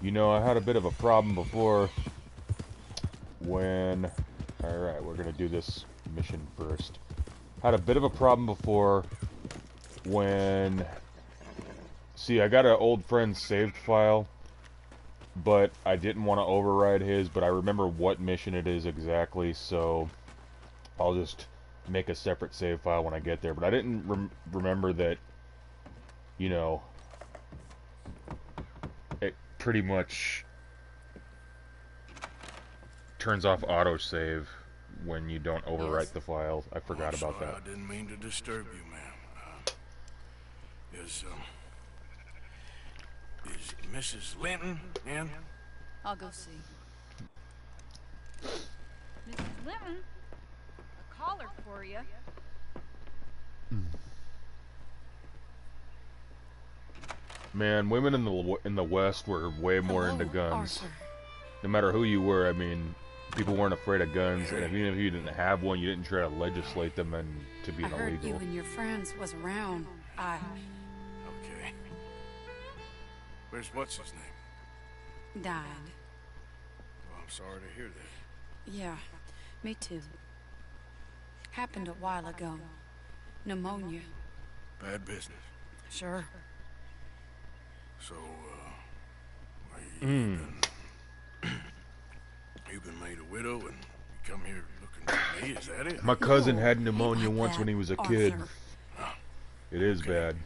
You know, I had a bit of a problem before when... Alright, we're gonna do this mission first. Had a bit of a problem before when... See, I got an old friend's saved file, but I didn't want to override his, but I remember what mission it is exactly, so I'll just make a separate save file when I get there. But I didn't remember that, you know, it pretty much turns off autosave when you don't overwrite the file. I forgot about that. I didn't mean to disturb you, ma'am. Is Mrs. Linton in? I'll go see. Mrs. Linton, a caller for you. Man, women in the West were way more into guns. Arthur. No matter who you were, I mean, people weren't afraid of guns, and even if you didn't have one, you didn't try to legislate them and to be I heard illegal. you and your friends was around. Okay. Where's what's his name? Died. Oh, I'm sorry to hear that. Yeah, me too. Happened a while ago. Pneumonia. Bad business. Sure. So, you've been made a widow and you come here looking for me, is that it? My cousin had pneumonia Like once that, when he was a kid. Arthur. It is bad.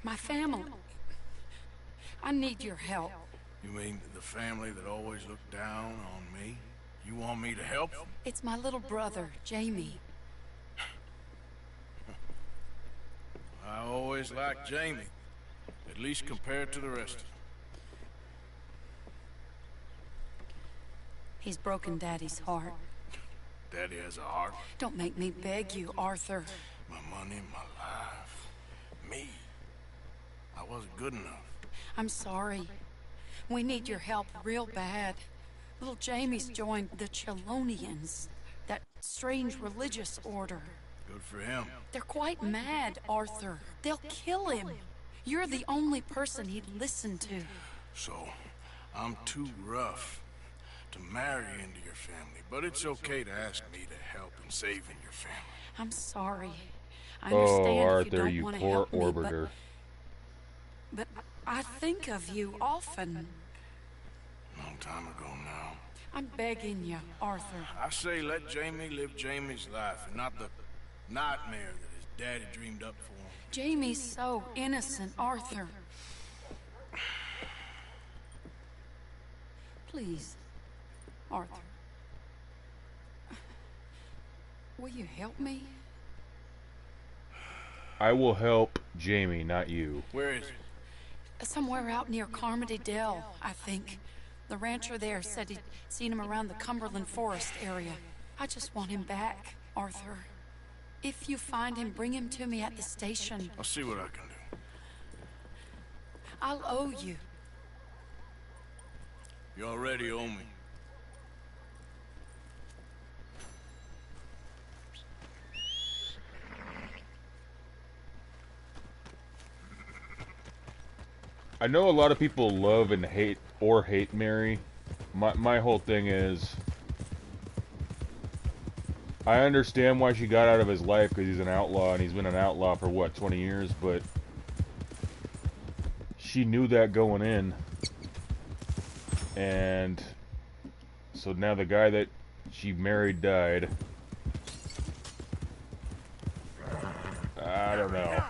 My family. I need your help. You mean the family that always looked down on me? You want me to help them? It's my little brother, Jamie. I always liked Jamie, at least compared to the rest of them. He's broken Daddy's heart. Daddy has a heart. Don't make me beg you, Arthur. My money, my life, me. I wasn't good enough. I'm sorry. We need your help real bad. Little Jamie's joined the Chelonians, that strange religious order. Good for him. They're quite mad, Arthur. They'll kill him. You're the only person he'd listen to. So, I'm too rough to marry into your family, but it's okay to ask me to help in saving your family. I'm sorry. I understand Oh, if you Arthur, don't you want to poor help me, orbiter. but I think of you often. Long time ago now. I'm begging you, Arthur. I say let Jamie live Jamie's life and not the nightmare that his daddy dreamed up for him. Jamie's so innocent, Arthur. Please, Arthur. Will you help me? I will help Jamie, not you. Where is he? Somewhere out near Carmody Dell, I think. The rancher there said he'd seen him around the Cumberland Forest area. I just want him back, Arthur. If you find him, bring him to me at the station. I'll see what I can do. I'll owe you. You already owe me. I know a lot of people love and hate Mary. My whole thing is, I understand why she got out of his life because he's an outlaw and he's been an outlaw for what, 20 years, but she knew that going in. And so now the guy that she married died. I don't know.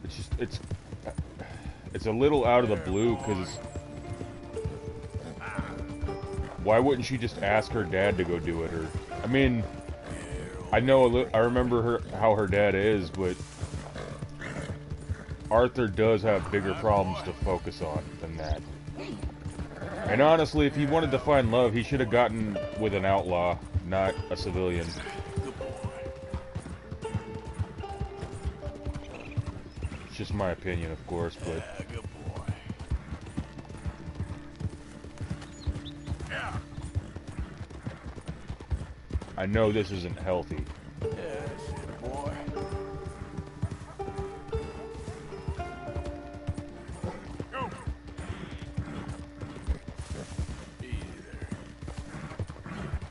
It's just, it's a little out of the blue, because why wouldn't she just ask her dad to go do it? Or, I mean, I know, I remember how her dad is, but Arthur does have bigger problems to focus on than that. And honestly, if he wanted to find love, he should have gotten with an outlaw, not a civilian. It's just my opinion, of course, but... Good boy. Yeah. I know this isn't healthy. Yes, boy.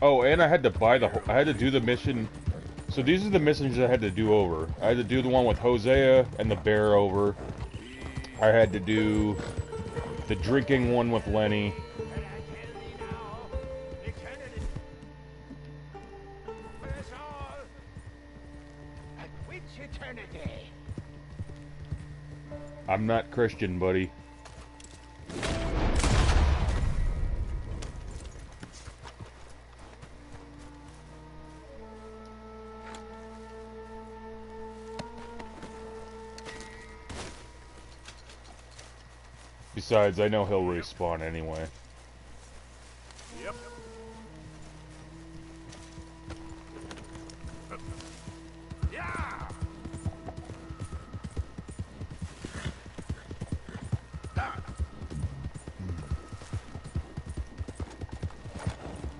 Oh, and I had to buy I had to do the mission. So these are the missions I had to do over. I had to do the one with Hosea and the bear over. I had to do the drinking one with Lenny. I'm not Christian, buddy. Besides, I know he'll respawn anyway. Yep. Yeah.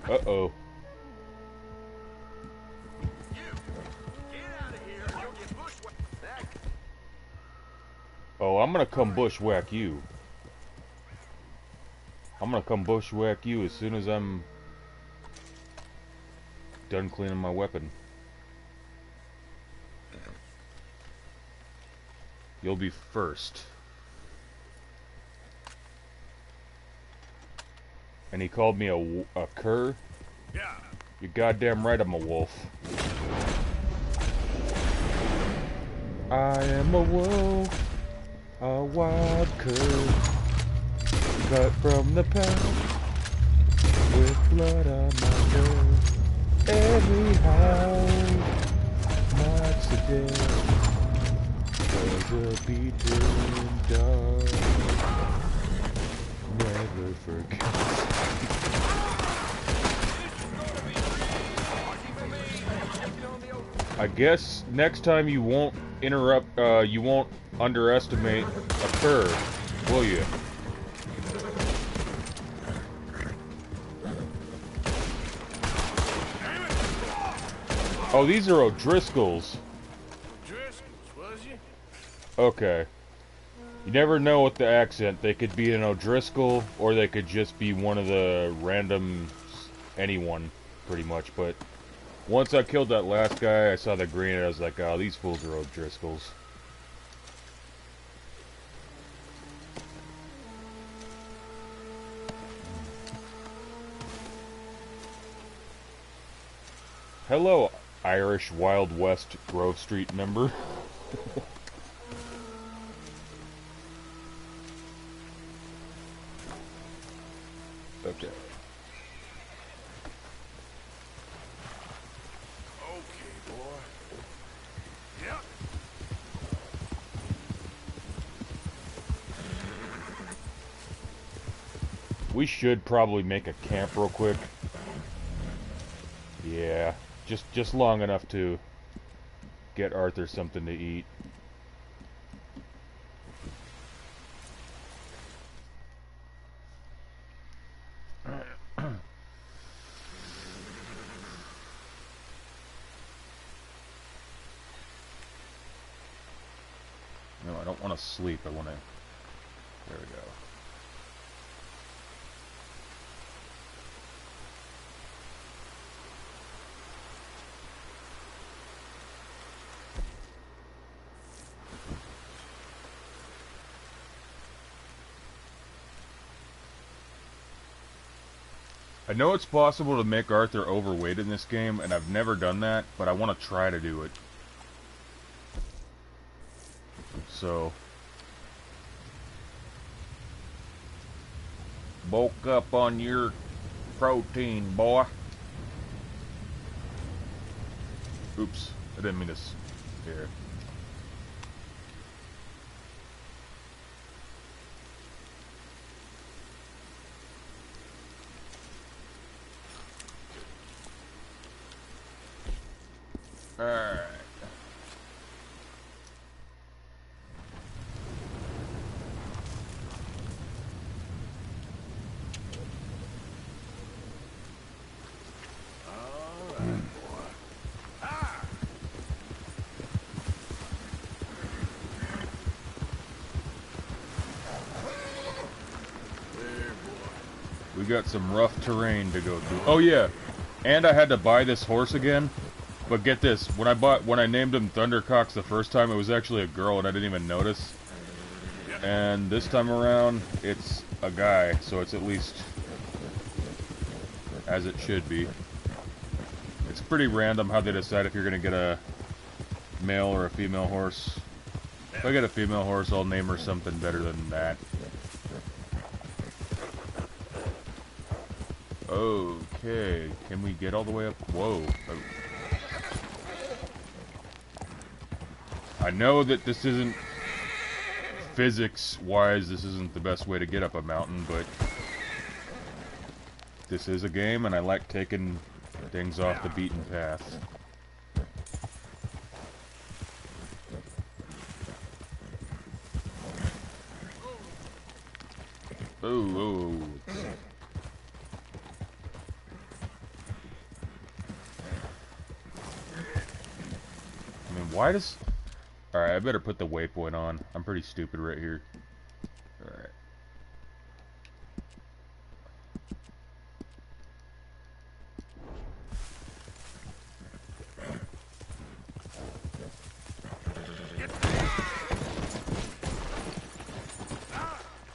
Uh-oh. Oh, I'm gonna come bushwhack you. I'm gonna come bushwhack you as soon as I'm done cleaning my weapon. You'll be first. And he called me a cur? Yeah. You're goddamn right I'm a wolf. I am a wolf, a wild cur, cut from the path, with blood on my nose. Every howl marks the dead, was a beaten dog, never forget. I guess next time you won't you won't underestimate a cur, will you? Oh, these are O'Driscolls. O'Driscolls, was you? Okay. You never know with the accent. They could be an O'Driscoll, or they could just be one of the random anyone, pretty much. But once I killed that last guy, I saw the green, and I was like, oh, these fools are O'Driscolls. Hello, Irish Wild West Grove Street member. Okay. Okay, boy. Yep. We should probably make a camp real quick. Yeah, just long enough to get Arthur something to eat. No, I don't want to sleep. I want to... There we go. I know it's possible to make Arthur overweight in this game, and I've never done that, but I want to try to do it. So... bulk up on your protein, boy. Oops, I didn't mean to... Here. Alright. We got some rough terrain to go through. Oh yeah, And I had to buy this horse again. But get this, when I named him Thundercocks the first time, it was actually a girl and I didn't even notice. And this time around, it's a guy, so it's at least as it should be. It's pretty random how they decide if you're gonna get a male or a female horse. If I get a female horse, I'll name her something better than that. Okay, can we get all the way up? Whoa. I know that this isn't, physics-wise, this isn't the best way to get up a mountain, but this is a game, and I like taking things off the beaten path. Oh. I mean, why does... Alright, I better put the waypoint on. I'm pretty stupid right here. Alright.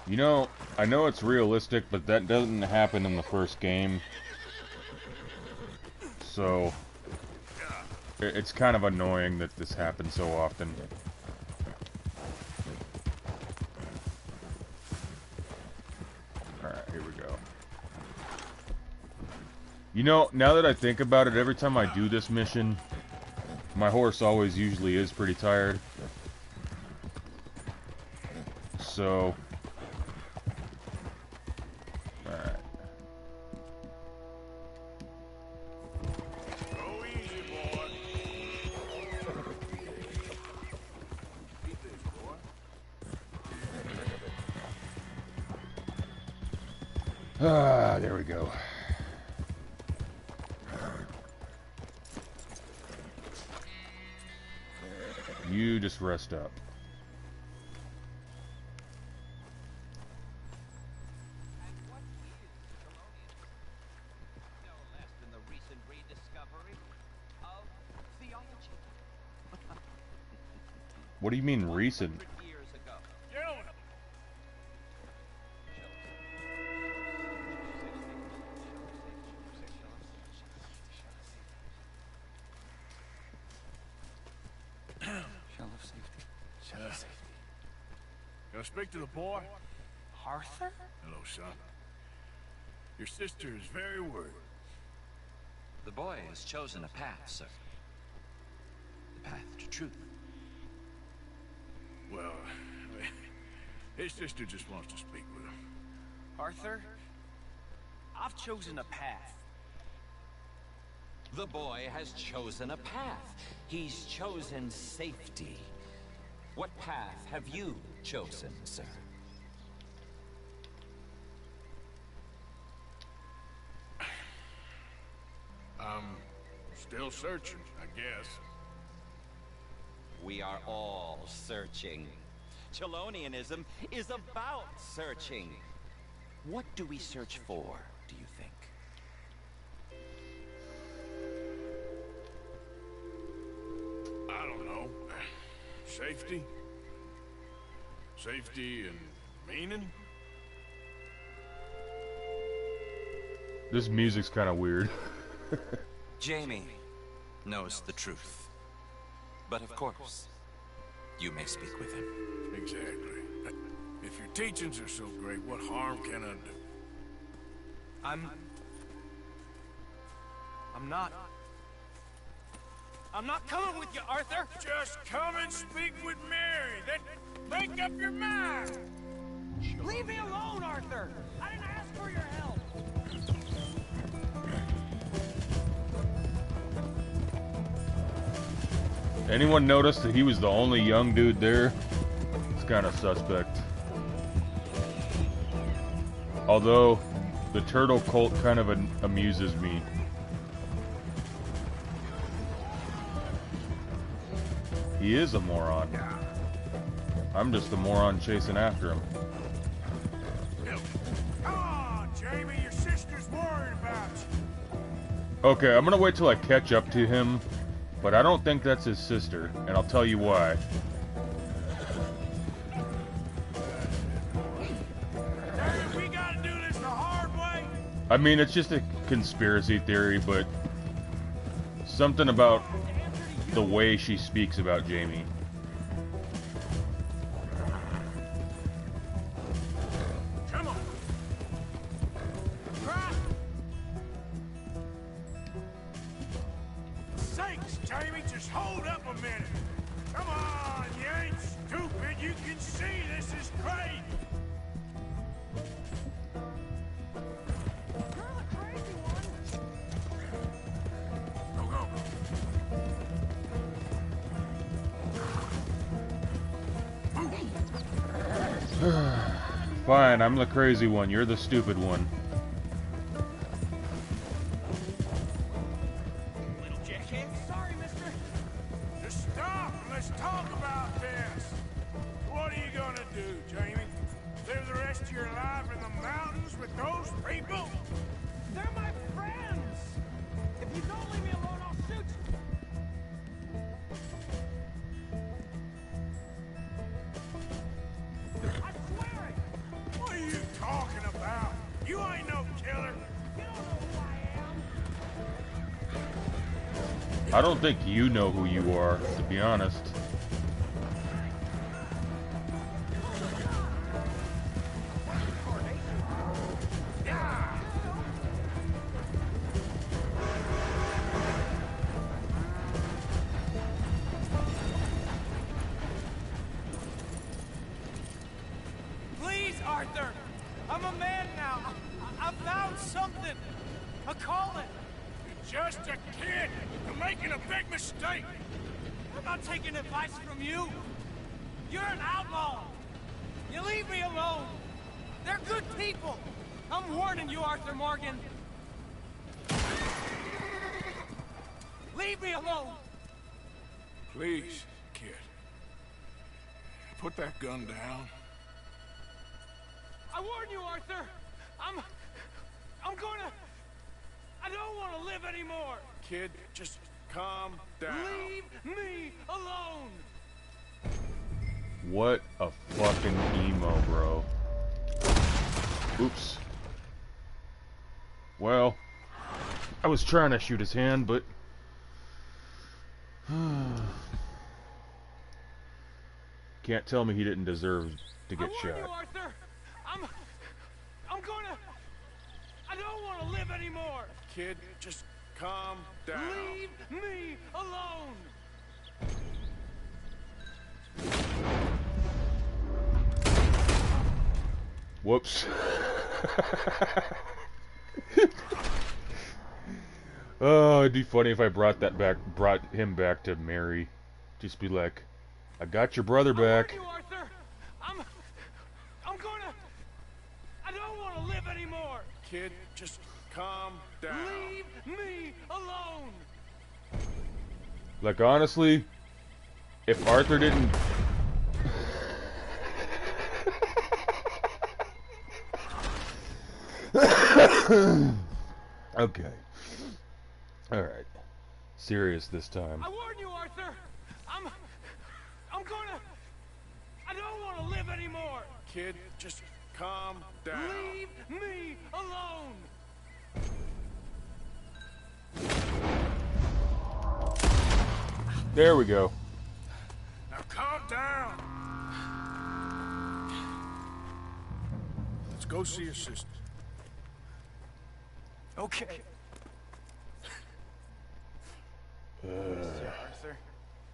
You know, I know it's realistic, but that doesn't happen in the first game. So... it's kind of annoying that this happens so often. Alright, here we go. You know, now that I think about it, every time I do this mission, my horse always usually is pretty tired. So... alright. Ah, there we go. You just rest up. What do you mean recent? Can I speak to the boy? Arthur? Hello, son. Your sister is very worried. The boy has chosen a path, sir. The path to truth. Well, his sister just wants to speak with him. Arthur, I've chosen a path. The boy has chosen a path. He's chosen safety. What path have you chosen, sir? I'm still searching, I guess. We are all searching. Chelonianism is about searching. What do we search for, do you think? I don't know. Safety? Safety and meaning? This music's kind of weird. Jamie knows the truth. But of course, you may speak with him. Exactly. If your teachings are so great, what harm can I do? I'm not coming with you, Arthur! Just come and speak with Mary, then make up your mind! Leave me alone, Arthur! I didn't ask for your help! Anyone notice that he was the only young dude there? It's kind of suspect. Although, the turtle cult kind of amuses me. He is a moron. I'm just a moron chasing after him. Come on, Jamie, your sister's worried about you. Okay, I'm gonna wait till I catch up to him, but I don't think that's his sister, and I'll tell you why. We gotta do this the hard way. I mean, it's just a conspiracy theory, but something about the way she speaks about Jamie. Come on. Right. Sakes, Jamie, just hold up a minute. Come on, you ain't stupid. You can see this is great. You're the crazy one. Go, go. Fine, I'm the crazy one, you're the stupid one. Little jackhead. Sorry, mister. Just stop and let's talk about this. What are you gonna do, Jamie? Live the rest of your life in the mountains with those people? They're my friends. If you don't leave me alone, I'll shoot you. I swear it. What are you talking about? You ain't no killer. You don't know who I am. I don't think you know who you are, to be honest. Please, Arthur. I'm a man now. I found something. A calling. You're just a kid. You're making a big mistake. I'm not taking advice from you. You're an outlaw. You leave me alone. They're good people. I'm warning you, Arthur Morgan. Leave me alone. Please, kid. Put that gun down. I warn you, Arthur. I'm gonna... I don't want to live anymore. Kid, just calm down. Leave me alone. What a fucking emo, bro. Oops. Well, I was trying to shoot his hand, but... Can't tell me he didn't deserve to get I warn shot. you, Arthur. I'm gonna... I don't want to live anymore. Kid, just calm down. Leave me alone. Whoops. Oh, it'd be funny if I brought him back to Mary. Just be like, I got your brother back. I warn you, Arthur. I'm gonna... I don't want to live anymore. Kid, just calm down. Leave me alone. Like, honestly, if Arthur didn't... Okay. Alright. Serious this time. I warn you, Arthur. I'm gonna... I don't want to live anymore. Kid, just calm down. Leave me alone. There we go. Now calm down. Let's go see your sister. Okay. Arthur,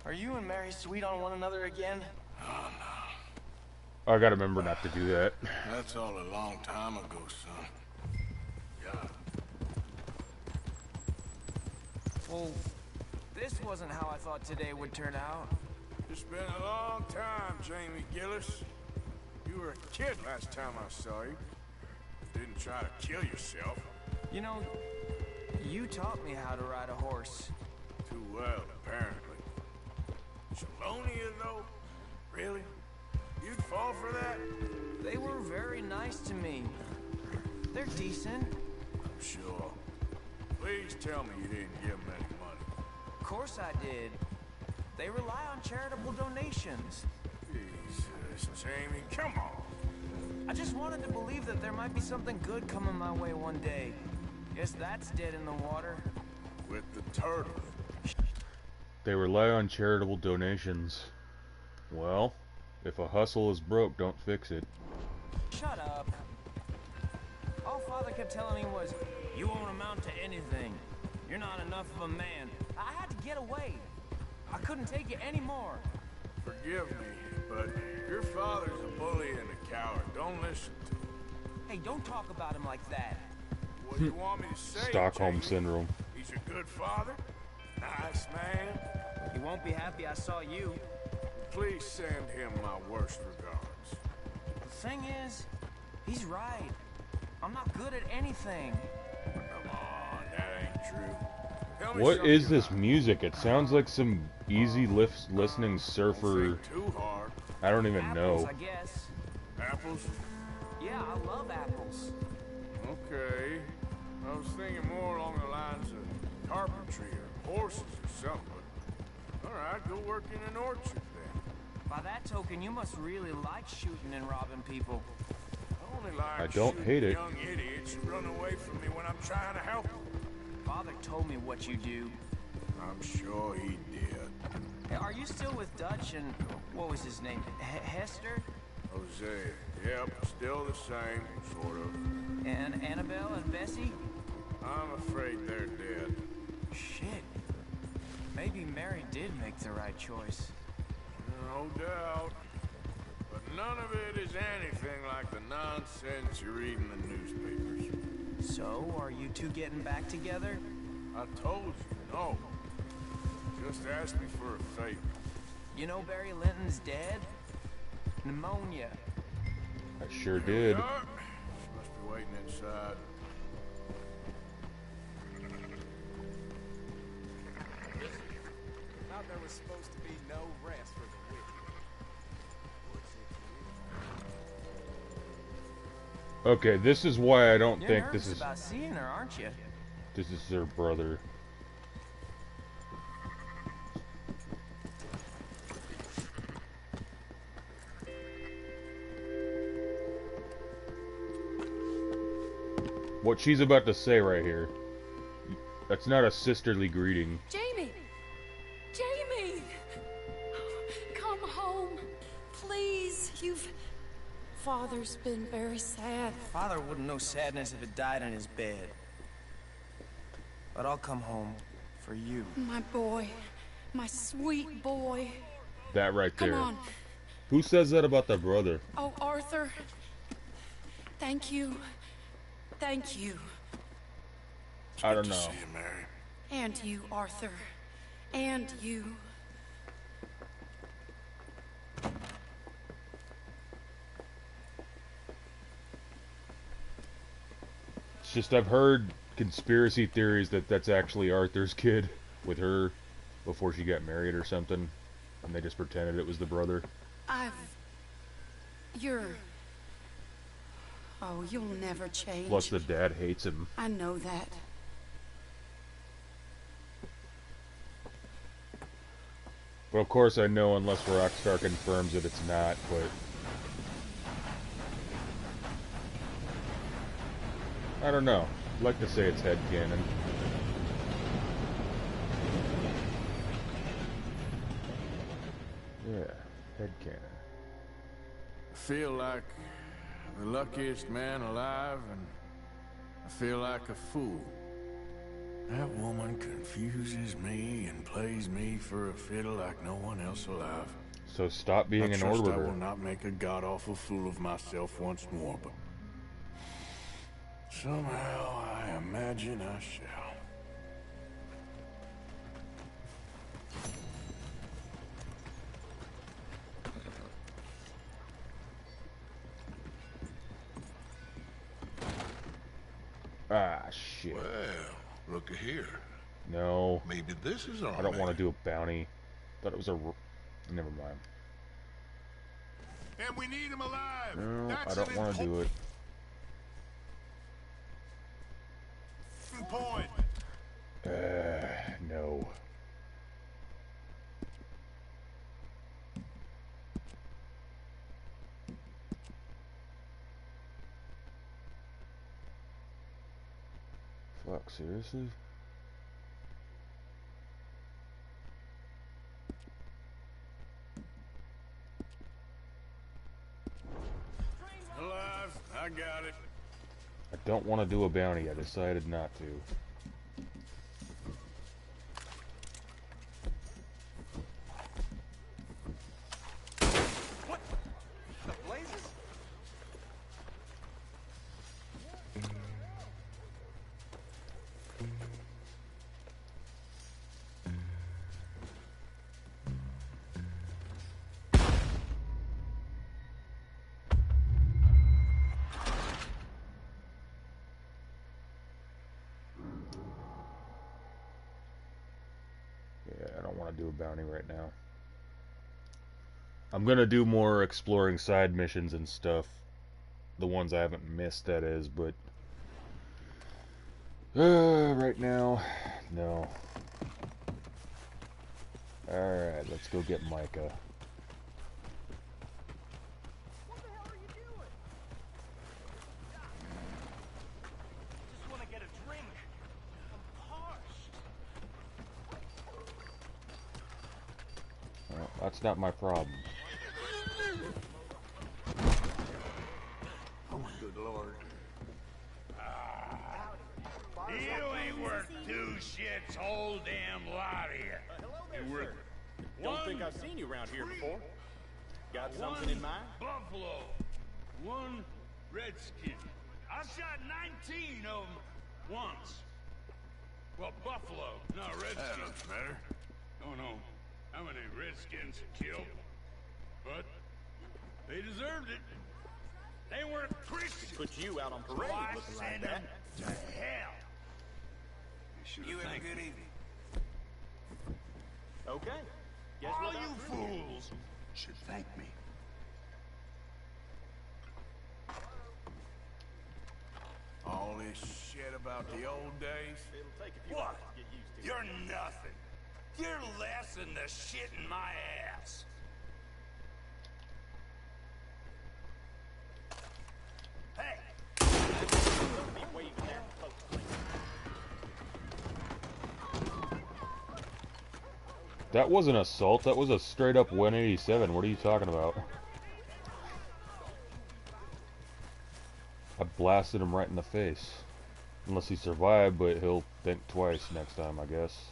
are you and Mary sweet on one another again? I gotta remember not to do that. That's all a long time ago, son. Yeah. Well, this wasn't how I thought today would turn out. It's been a long time, Jamie Gillis. You were a kid last time I saw you. Didn't try to kill yourself. You know, you taught me how to ride a horse. Too well, apparently. Chelonia, though? Really? You'd fall for that? They were very nice to me. They're decent. I'm sure. Please tell me you didn't give them any money. Of course I did. They rely on charitable donations. Jesus, Jamie, come on. I just wanted to believe that there might be something good coming my way one day. Guess that's dead in the water. With the turtle. They rely on charitable donations. Well, if a hustle is broke, don't fix it. Shut up. All Father kept telling me was, you won't amount to anything. You're not enough of a man. I had to get away. I couldn't take it anymore. Forgive me, but your father's a bully and a coward. Don't listen to him. Hey, don't talk about him like that. What do you want me to say, Stockholm Jamie? Syndrome. He's a good father? Nice man? He won't be happy I saw you. Please send him my worst regards. The thing is, he's right. I'm not good at anything. Come on, that ain't true. Tell me What something is this about it. music? It sounds like some easy listening surfer. Don't think too hard. I don't even Apples, know. I guess. Apples? Yeah, I love apples. Okay. I was thinking more along the lines of carpentry or horses or something, but alright, go work in an orchard then. By that token, you must really like shooting and robbing people. I only like I don't shooting hate it. young idiots who run away from me when I'm trying to help them. Father told me what you do. I'm sure he did. Hey, are you still with Dutch and what was his name? Hester? Hosea. Yep, still the same, sort of. And Annabelle and Bessie? I'm afraid they're dead. Shit. Maybe Mary did make the right choice. No doubt. But none of it is anything like the nonsense you read in the newspapers. So, are you two getting back together? I told you, no. Just ask me for a favor. You know Barry Linton's dead? Pneumonia. I sure Here we did. are. Must be waiting inside. Thought there was supposed to be no rest for the wicked. Okay, this is why I don't You're think nervous this is about seeing her, aren't you? their brother. What she's about to say right here. That's not a sisterly greeting. Jamie! Jamie! Come home. Please, Father's been very sad. Father wouldn't know sadness if it died in his bed. But I'll come home for you. My boy. My sweet boy. That right Come there. on. Who says that about their brother? Oh, Arthur. Thank you. Thank you. I don't Good to know. see you, Mary. And you, Arthur. And you. It's just I've heard conspiracy theories that that's actually Arthur's kid with her before she got married or something, and they just pretended it was the brother. You're... Oh, you'll never change. Plus the dad hates him. I know that. But of course I know unless Rockstar confirms that it's not, but... I don't know. I'd like to say it's headcanon. Yeah, headcanon. I feel like the luckiest man alive, and I feel like a fool. That woman confuses me and plays me for a fiddle like no one else alive. So stop being I an trust I orbiter. will not make a god-awful fool of myself once more, but somehow I imagine I shall. Ah, shit. Well, look at here. No. Maybe this is our I don't want man. to do a bounty. Thought it was a... Never mind. And we need him alive. No, That's I don't want to do it. Point. No. Fuck, seriously? Alive, I got it. I don't want to do a bounty. I decided not to. What the blazes? Yeah, I don't want to do a bounty right now. I'm gonna do more exploring side missions and stuff. The ones I haven't missed, that is, but... right now, no. Alright, let's go get Micah. What the hell are you doing? Just want to get a drink. I'm parched. Well, that's not my problem. Oh, good lord. You ain't worth two shits, whole damn lot of you. Hello there, You're sir. worth Don't think I've seen you around here before. Got something in mind? Buffalo, one redskin. I shot 19 of them once. Well, buffalo, not That redskins. looks better. Don't know how many redskins to kill, but they deserved it. They weren't Christians. Put you out on So parade I looking like send that. them to hell. You have a good evening. Okay. Guess All what? you fools Should thank me. All this shit about the old days. It'll take a few What? hours to get used to. You're nothing. You're less than the shit in my ass. Hey, Don't be waving there, folks. That wasn't assault, that was a straight up 187. What are you talking about? I blasted him right in the face. Unless he survived, but he'll think twice next time, I guess.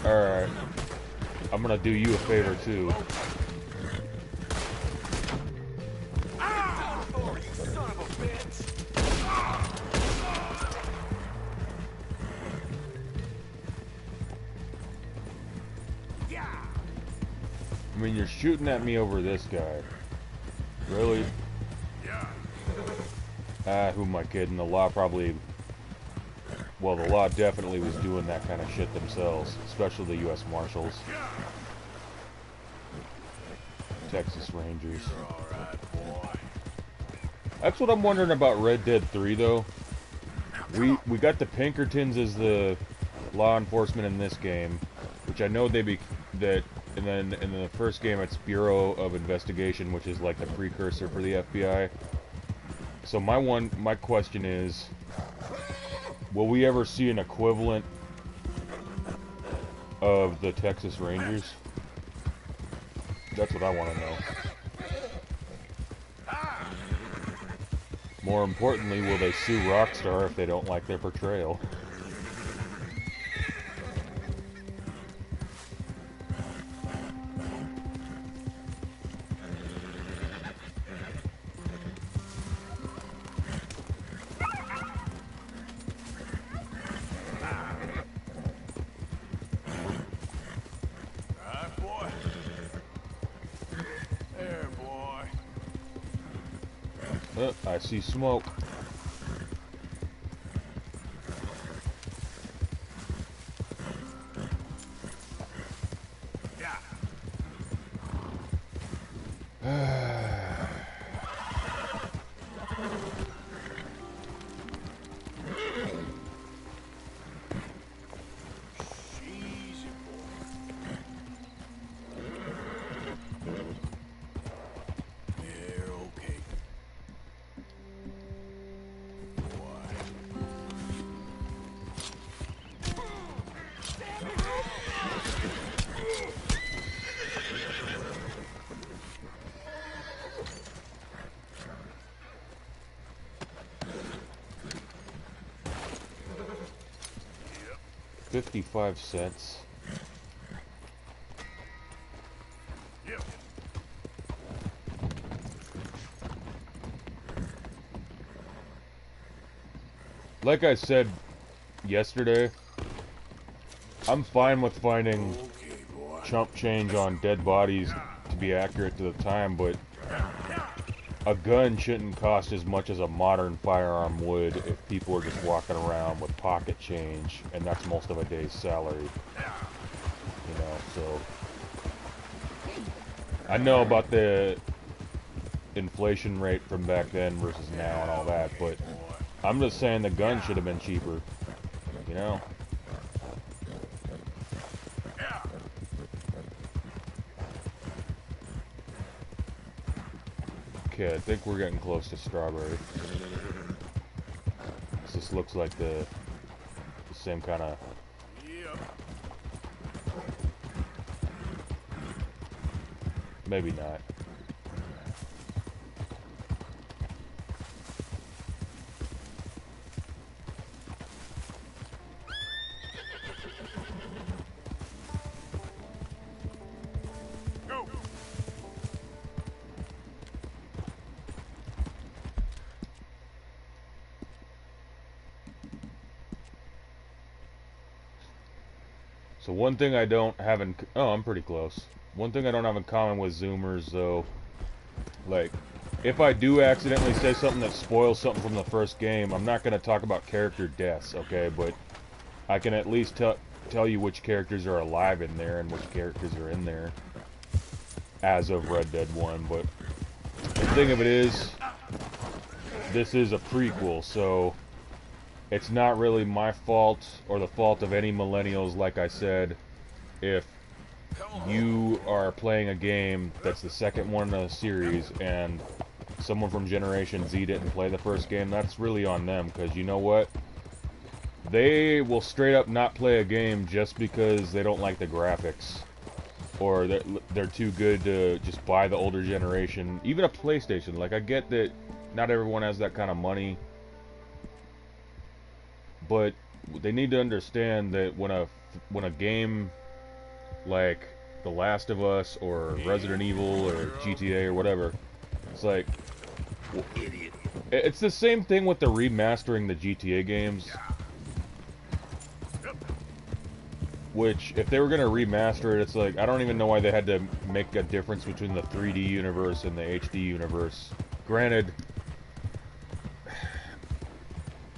Alright. I'm gonna do you a favor too. I mean, you're shooting at me over this guy. Really? Yeah. Ah, who am I kidding? The law probably... Well, the law definitely was doing that kind of shit themselves. Especially the U.S. Marshals. Texas Rangers. That's what I'm wondering about Red Dead 3, though. We got the Pinkertons as the law enforcement in this game, which I know and then in the first game it's Bureau of Investigation, which is like the precursor for the FBI. So my question is, will we ever see an equivalent of the Texas Rangers? That's what I want to know. More importantly, will they sue Rockstar if they don't like their portrayal? Oh, I see smoke. $0.55. Like I said yesterday, I'm fine with finding chump change on dead bodies to be accurate to the time, but a gun shouldn't cost as much as a modern firearm would if people are just walking around with pocket change, and that's most of a day's salary. You know, so I know about the inflation rate from back then versus now and all that, but I'm just saying the gun should have been cheaper, you know? Okay, I think we're getting close to Strawberry. This looks like the same kind of... Maybe not. So one thing I don't have in... Oh, I'm pretty close. One thing I don't have in common with Zoomers, though, like, if I do accidentally say something that spoils something from the first game, I'm not going to talk about character deaths, okay? But I can at least tell you which characters are alive in there and which characters are in there as of Red Dead 1. But the thing of it is, this is a prequel, so... It's not really my fault or the fault of any millennials, like I said, if you are playing a game that's the second one in the series and someone from Generation Z didn't play the first game. That's really on them, because you know what? They will straight up not play a game just because they don't like the graphics, or they're too good to just buy the older generation. Even a PlayStation. Like, I get that not everyone has that kind of money, but they need to understand that when a game like The Last of Us or Resident Evil or GTA or whatever, it's like, it's the same thing with the remastering the GTA games. Which, if they were going to remaster it, it's like, I don't even know why they had to make a difference between the 3D universe and the HD universe. Granted,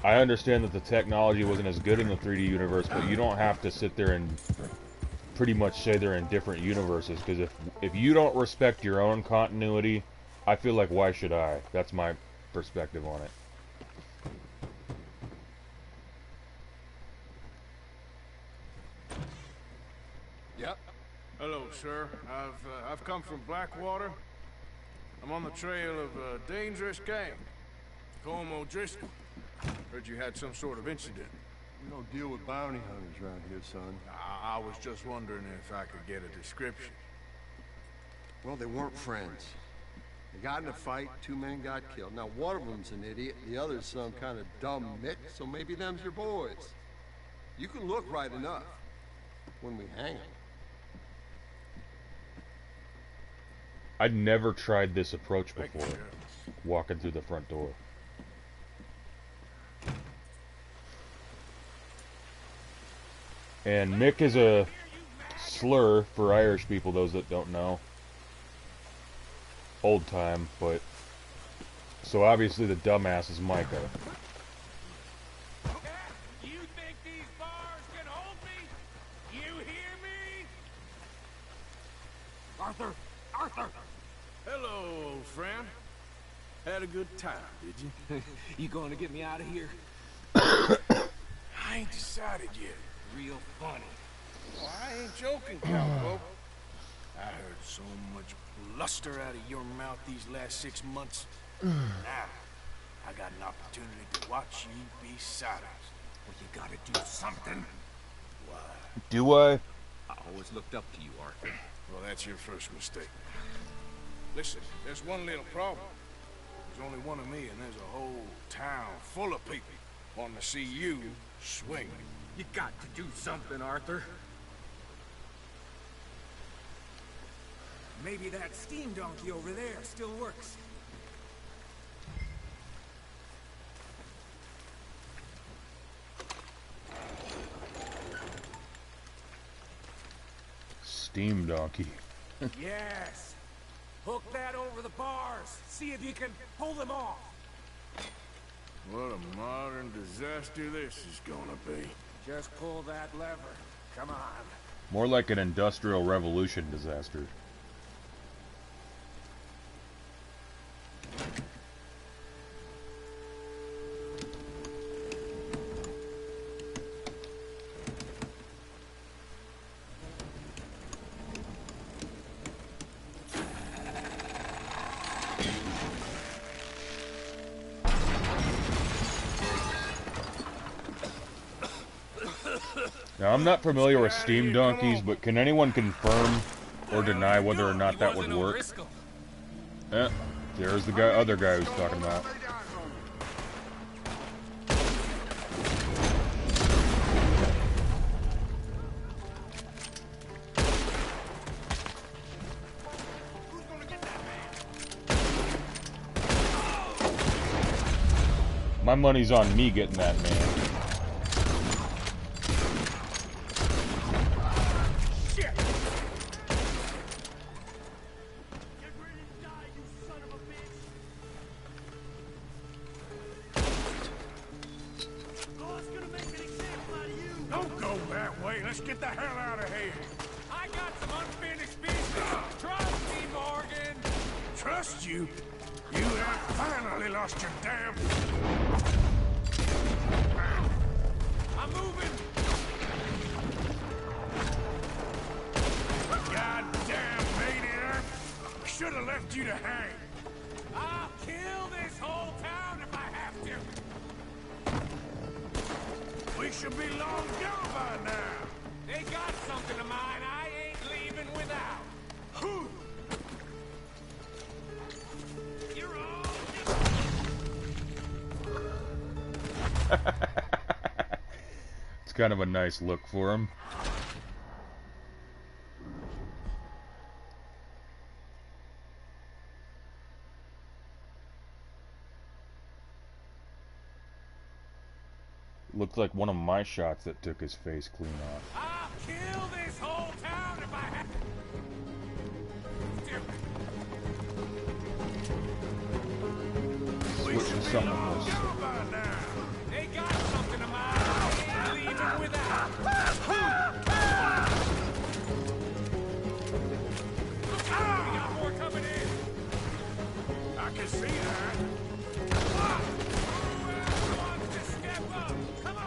I understand that the technology wasn't as good in the 3D universe, but you don't have to sit there and pretty much say they're in different universes, because if you don't respect your own continuity, I feel like, why should I? That's my perspective on it. Yep. Hello, sir. I've come from Blackwater. I'm on the trail of a dangerous gang. Colm O'Driscoll. Heard you had some sort of incident. We don't deal with bounty hunters around here, son. I was just wondering if I could get a description. Well, they weren't friends. They got in a fight, 2 men got killed. Now, one of them's an idiot, the other's some kind of dumb mick, so maybe them's your boys. You can look right enough when we hang them. I'd never tried this approach before, walking through the front door. And Mick is a slur for Irish people, those that don't know. Old time, but So obviously the dumbass is Micah. You think these bars can hold me? You hear me? Arthur! Arthur! Hello, old friend. Had a good time, did you? You going to get me out of here? I ain't decided yet. Real funny. Oh, I ain't joking, cowpoke. I heard so much bluster out of your mouth these last 6 months. Now, I got an opportunity to watch you be silenced. Well, you gotta do something. Why? Do I? I always looked up to you, Arthur. Well, that's your first mistake. Listen, there's one little problem. There's only one of me, and there's a whole town full of people wanting to see you swing. You got to do something, Arthur. Maybe that steam donkey over there still works. Steam donkey. Yes! Hook that over the bars. See if you can pull them off. What a modern disaster this is gonna be. Just pull that lever. Come on. More like an industrial revolution disaster. Now, I'm not familiar with steam donkeys, but can anyone confirm or deny whether or not that would work? There's the guy, other guy who's talking about. My money's on me getting that man. Don't go that way. Let's get the hell out of here. I got some unfinished business. Trust me, Morgan. Trust you? You have finally lost your damn... I'm moving. Goddamn maniac! I should have left you to hang. I'll kill this whole town if I have to. We should be long gone by now. They got something of mine I ain't leaving without. Whew. You're all... It's kind of a nice look for him. Looked like one of my shots that took his face clean off. I'll kill this whole town if I have to. We should be something long with this. gone by now. They got something of mine I ain't leaving without. We got more coming in. I can see that. Whoever wants to step up, come on.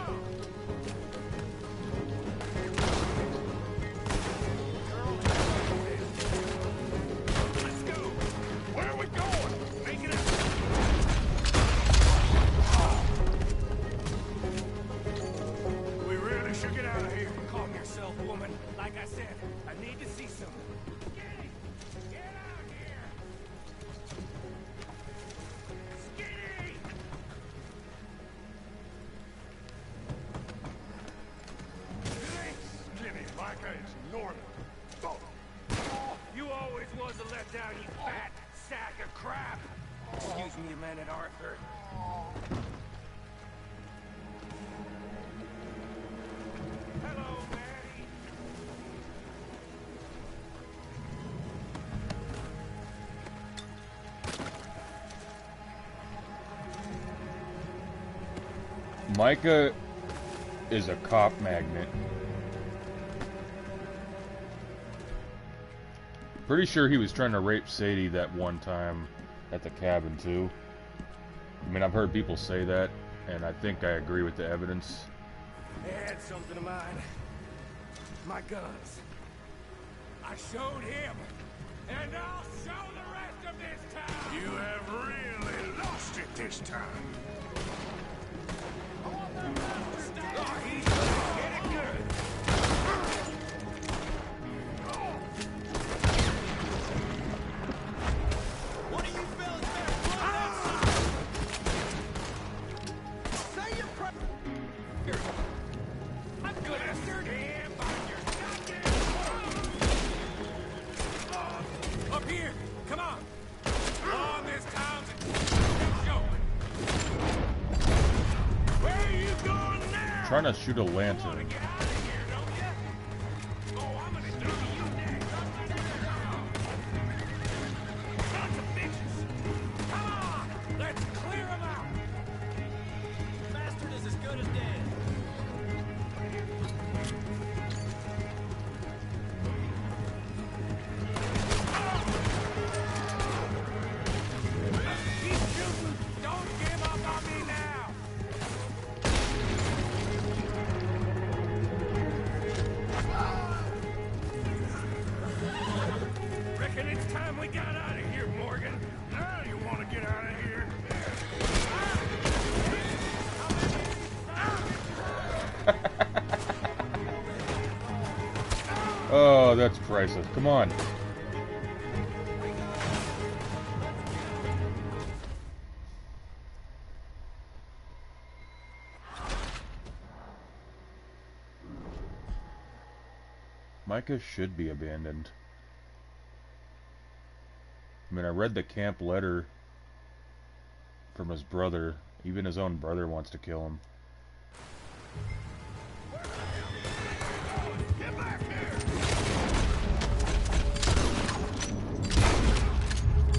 Let's go. Where are we going? Making it. We really should get out of here. Calm yourself, woman. Like I said, I need to see something. Skinny! Get out here! Skinny! Skinny like a northern. Oh. You always was a letdown, you fat sack of crap! Excuse me a minute, Arthur. Hello, Maddie. Micah is a cop magnet. Pretty sure he was trying to rape Sadie that one time at the cabin too. I mean, I've heard people say that, and I think I agree with the evidence. They had something of mine. My guns. I showed him, and I'll show the rest of this town. You have really lost it this time. Oh, he's gonna get it good. What are you fellas better Say your prayer. I'm gonna stand by your goddamn. Up here, come on. On this town's showing. Where are you going now? Trying to shoot a lantern. Get out of here, don't you? Oh, I'm gonna do you next. Sons of bitches. Come on, let's clear them out. Bastard is as good as dead. Keep shooting. Don't give up on me now. Reckon it's time we got out of here, Morgan. Now you want to get out of here? Oh, that's priceless. Come on. Micah should be abandoned. I mean, I read the camp letter from his brother. Even his own brother wants to kill him. Get back here!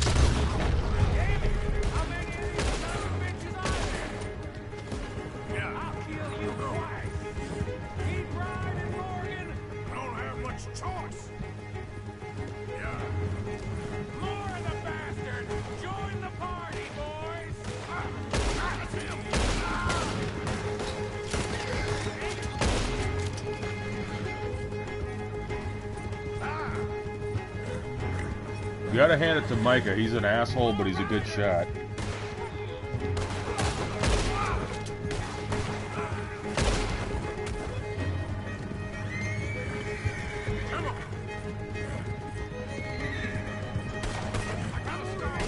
Damn it! How many of these son of bitches are there? Yeah, I'll kill you twice. Keep riding, Morgan. I don't have much choice. Yeah. More of the bastards. Join the party, boys. That's him. You gotta hand it to Micah. He's an asshole, but he's a good shot. Come on. I gotta stop.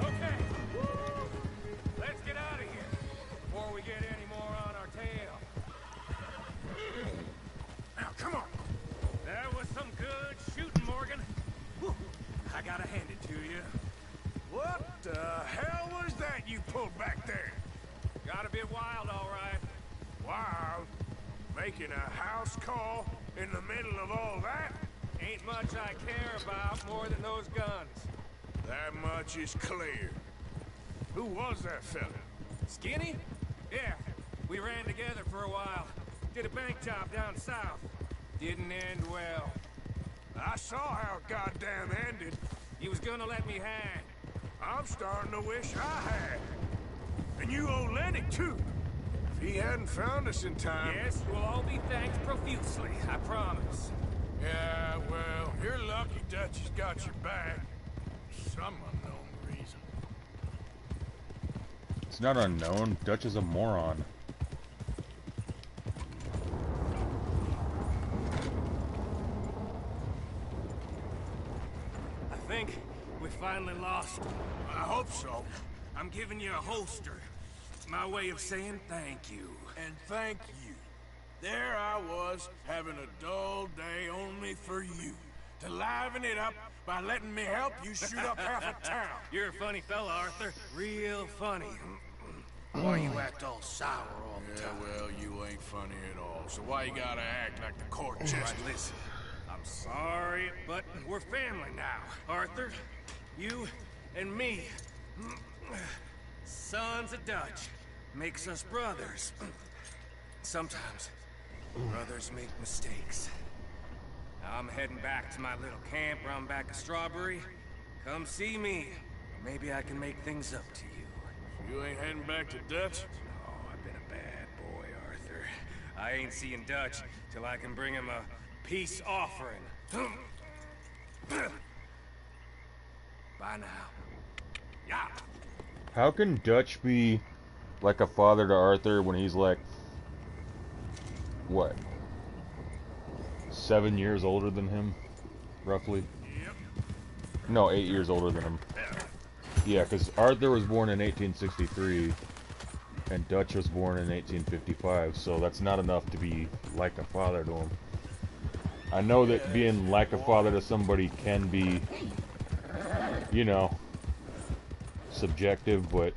Okay. Let's get out of here before we get any more on our tail. Now, come on. That was some good shooting, Morgan. Whew. I gotta hand it to you. What the hell was that you pulled back there? Got a bit wild, all right. Wild. Making a house call in the middle of all that? Ain't much I care about more than those guns. That much is clear. Who was that fella? Skinny? Yeah, we ran together for a while. Did a bank job down south. Didn't end well. I saw how it goddamn ended. He was gonna let me hang. I'm starting to wish I had. And you owe Lenny, too. If he hadn't found us in time... Yes, you'll all be thanked profusely, I promise. Yeah, well, you're lucky Dutch has got your back. Some unknown reason. It's not unknown. Dutch is a moron. I think we finally lost. I hope so. I'm giving you a holster. It's my way of saying thank you. And thank you. There I was, having a dull day only for you. To liven it up by letting me help you shoot up half a town. You're a funny fella, Arthur. Real funny. Why you act all sour all the Yeah, time? well, you ain't funny at all. So why you gotta act like the court All jester? right, listen. I'm Sorry, but we're family now, Arthur. You and me. Sons of Dutch. Makes us brothers. Sometimes, brothers make mistakes. I'm heading back to my little camp around back of Strawberry. Come see me. Maybe I can make things up to you. You ain't heading back to Dutch? Oh, I've been a bad boy, Arthur. I ain't seeing Dutch till I can bring him a peace offering. Bye now. Yeah. How can Dutch be like a father to Arthur when he's like, what, 7 years older than him, roughly? Yep. No, 8 years older than him. Yeah, because Arthur was born in 1863, and Dutch was born in 1855, so that's not enough to be like a father to him. I know that being like a father to somebody can be, you know, subjective, but,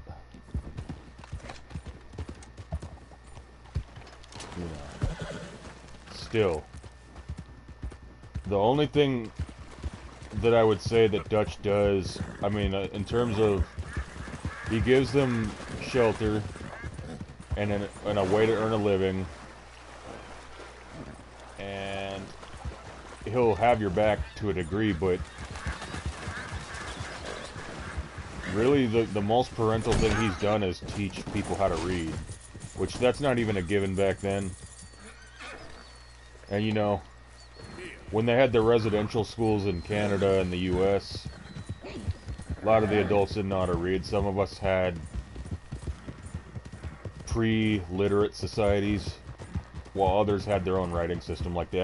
you know, still. The only thing that I would say that Dutch does, I mean, in terms of, he gives them shelter and a way to earn a living, and he'll have your back to a degree, but really the most parental thing he's done is teach people how to read, which that's not even a given back then. And you know, when they had the residential schools in Canada and the US, a lot of the adults didn't know how to read. Some of us had pre-literate societies, while others had their own writing system. Like the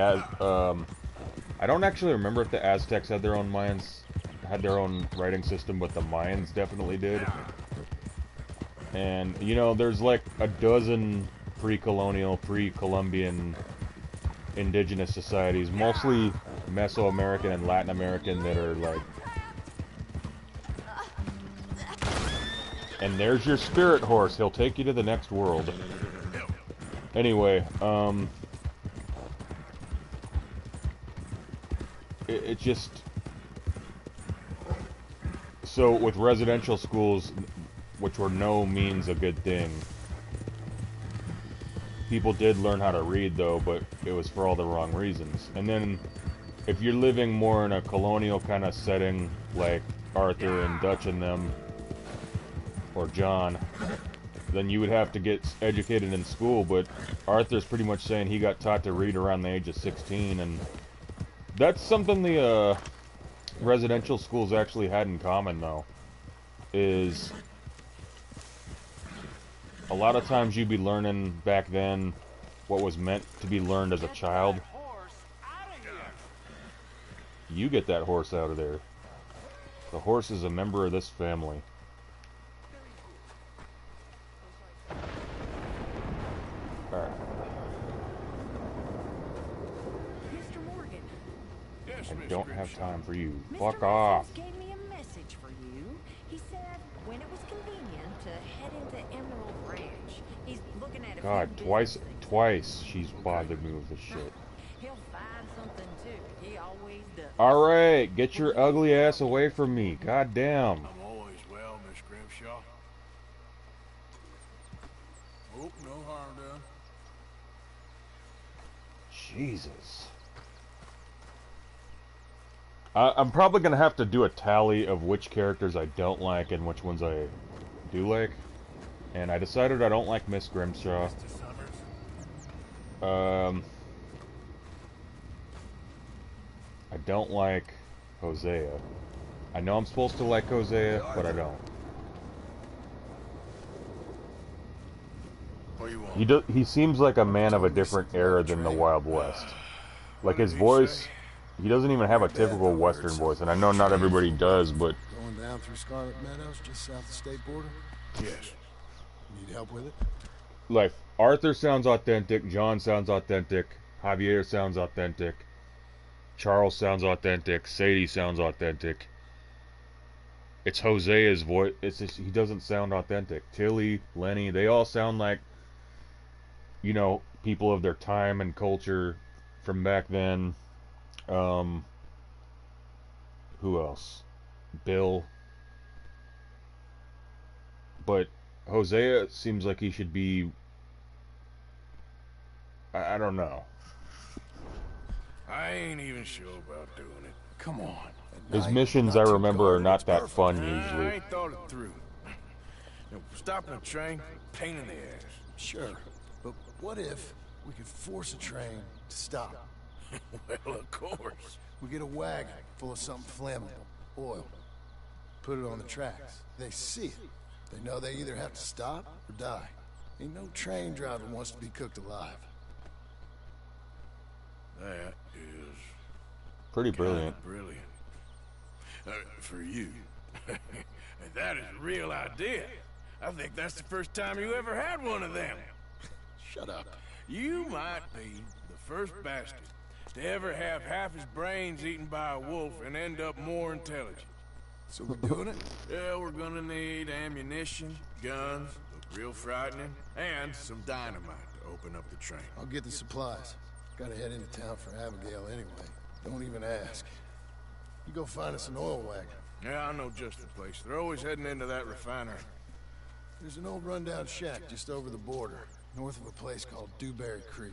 I don't actually remember if the Aztecs had their own writing system, but the Mayans definitely did. And you know, there's like a dozen pre-colonial, pre-Columbian indigenous societies, mostly Mesoamerican and Latin American, that are like, and there's your spirit horse, he'll take you to the next world. Anyway, it just, so with residential schools, which were no means a good thing, people did learn how to read, though, but it was for all the wrong reasons. And then, if you're living more in a colonial kind of setting, like Arthur and Dutch and them, or John, then you would have to get educated in school. But Arthur's pretty much saying he got taught to read around the age of 16, and that's something the residential schools actually had in common, though, is a lot of times you'd be learning back then what was meant to be learned as a child. You get that horse out of there. The horse is a member of this family. Alright. Mr. Morgan. Yes, I Miss don't have Grimshaw. time for you. Mr. Fuck off. Message gave me a message for you. He said when it was convenient to head into Emerald Ranch. He's looking at a God, few twice business things. she's bothered me with this shit. He'll find something too. He always does. Alright, get your ugly ass away from me. God damn. I'm always well, Miss Grimshaw. Oh, no harm done. Jesus. I'm probably going to have to do a tally of which characters I don't like and which ones I do like. And I decided I don't like Miss Grimshaw. Mr. Summers. I don't like Hosea. I know I'm supposed to like Hosea, but I don't. What do you want? He seems like a man of a different era than the Wild West. Like his voice, he doesn't even have a typical Western voice, and I know not everybody does, but Going down through Scarlet Meadows, just south of the state border? Yes. Need help with it? like Arthur sounds authentic, John sounds authentic, Javier sounds authentic, Charles sounds authentic, Sadie sounds authentic. It's Hosea's voice. It's just, he doesn't sound authentic. Tilly, Lenny, they all sound like, you know, people of their time and culture from back then. Who else? Bill. But Hosea seems like he should be... I don't know. I ain't even sure about doing it. Come on. His missions, I remember, are not that fun I usually. ain't thought it through. You know, stopping a train, pain in the ass. Sure, but what if we could force a train to stop? Well, of course. We get a wagon full of something flammable, oil, put it on the tracks. They see it. They know they either have to stop or die. Ain't no train driver wants to be cooked alive. That is pretty brilliant. Brilliant. For you. That is a real idea. I think that's the first time you ever had one of them. Shut up. You might be the first bastard to ever have half his brains eaten by a wolf and end up more intelligent. So we're doing it? Yeah, we're gonna need ammunition, guns, look real frightening, and some dynamite to open up the train. I'll get the supplies. Gotta head into town for Abigail anyway. Don't even ask. You go find us an oil wagon. Yeah, I know just the place. They're always heading into that refinery. There's an old rundown shack just over the border, north of a place called Dewberry Creek.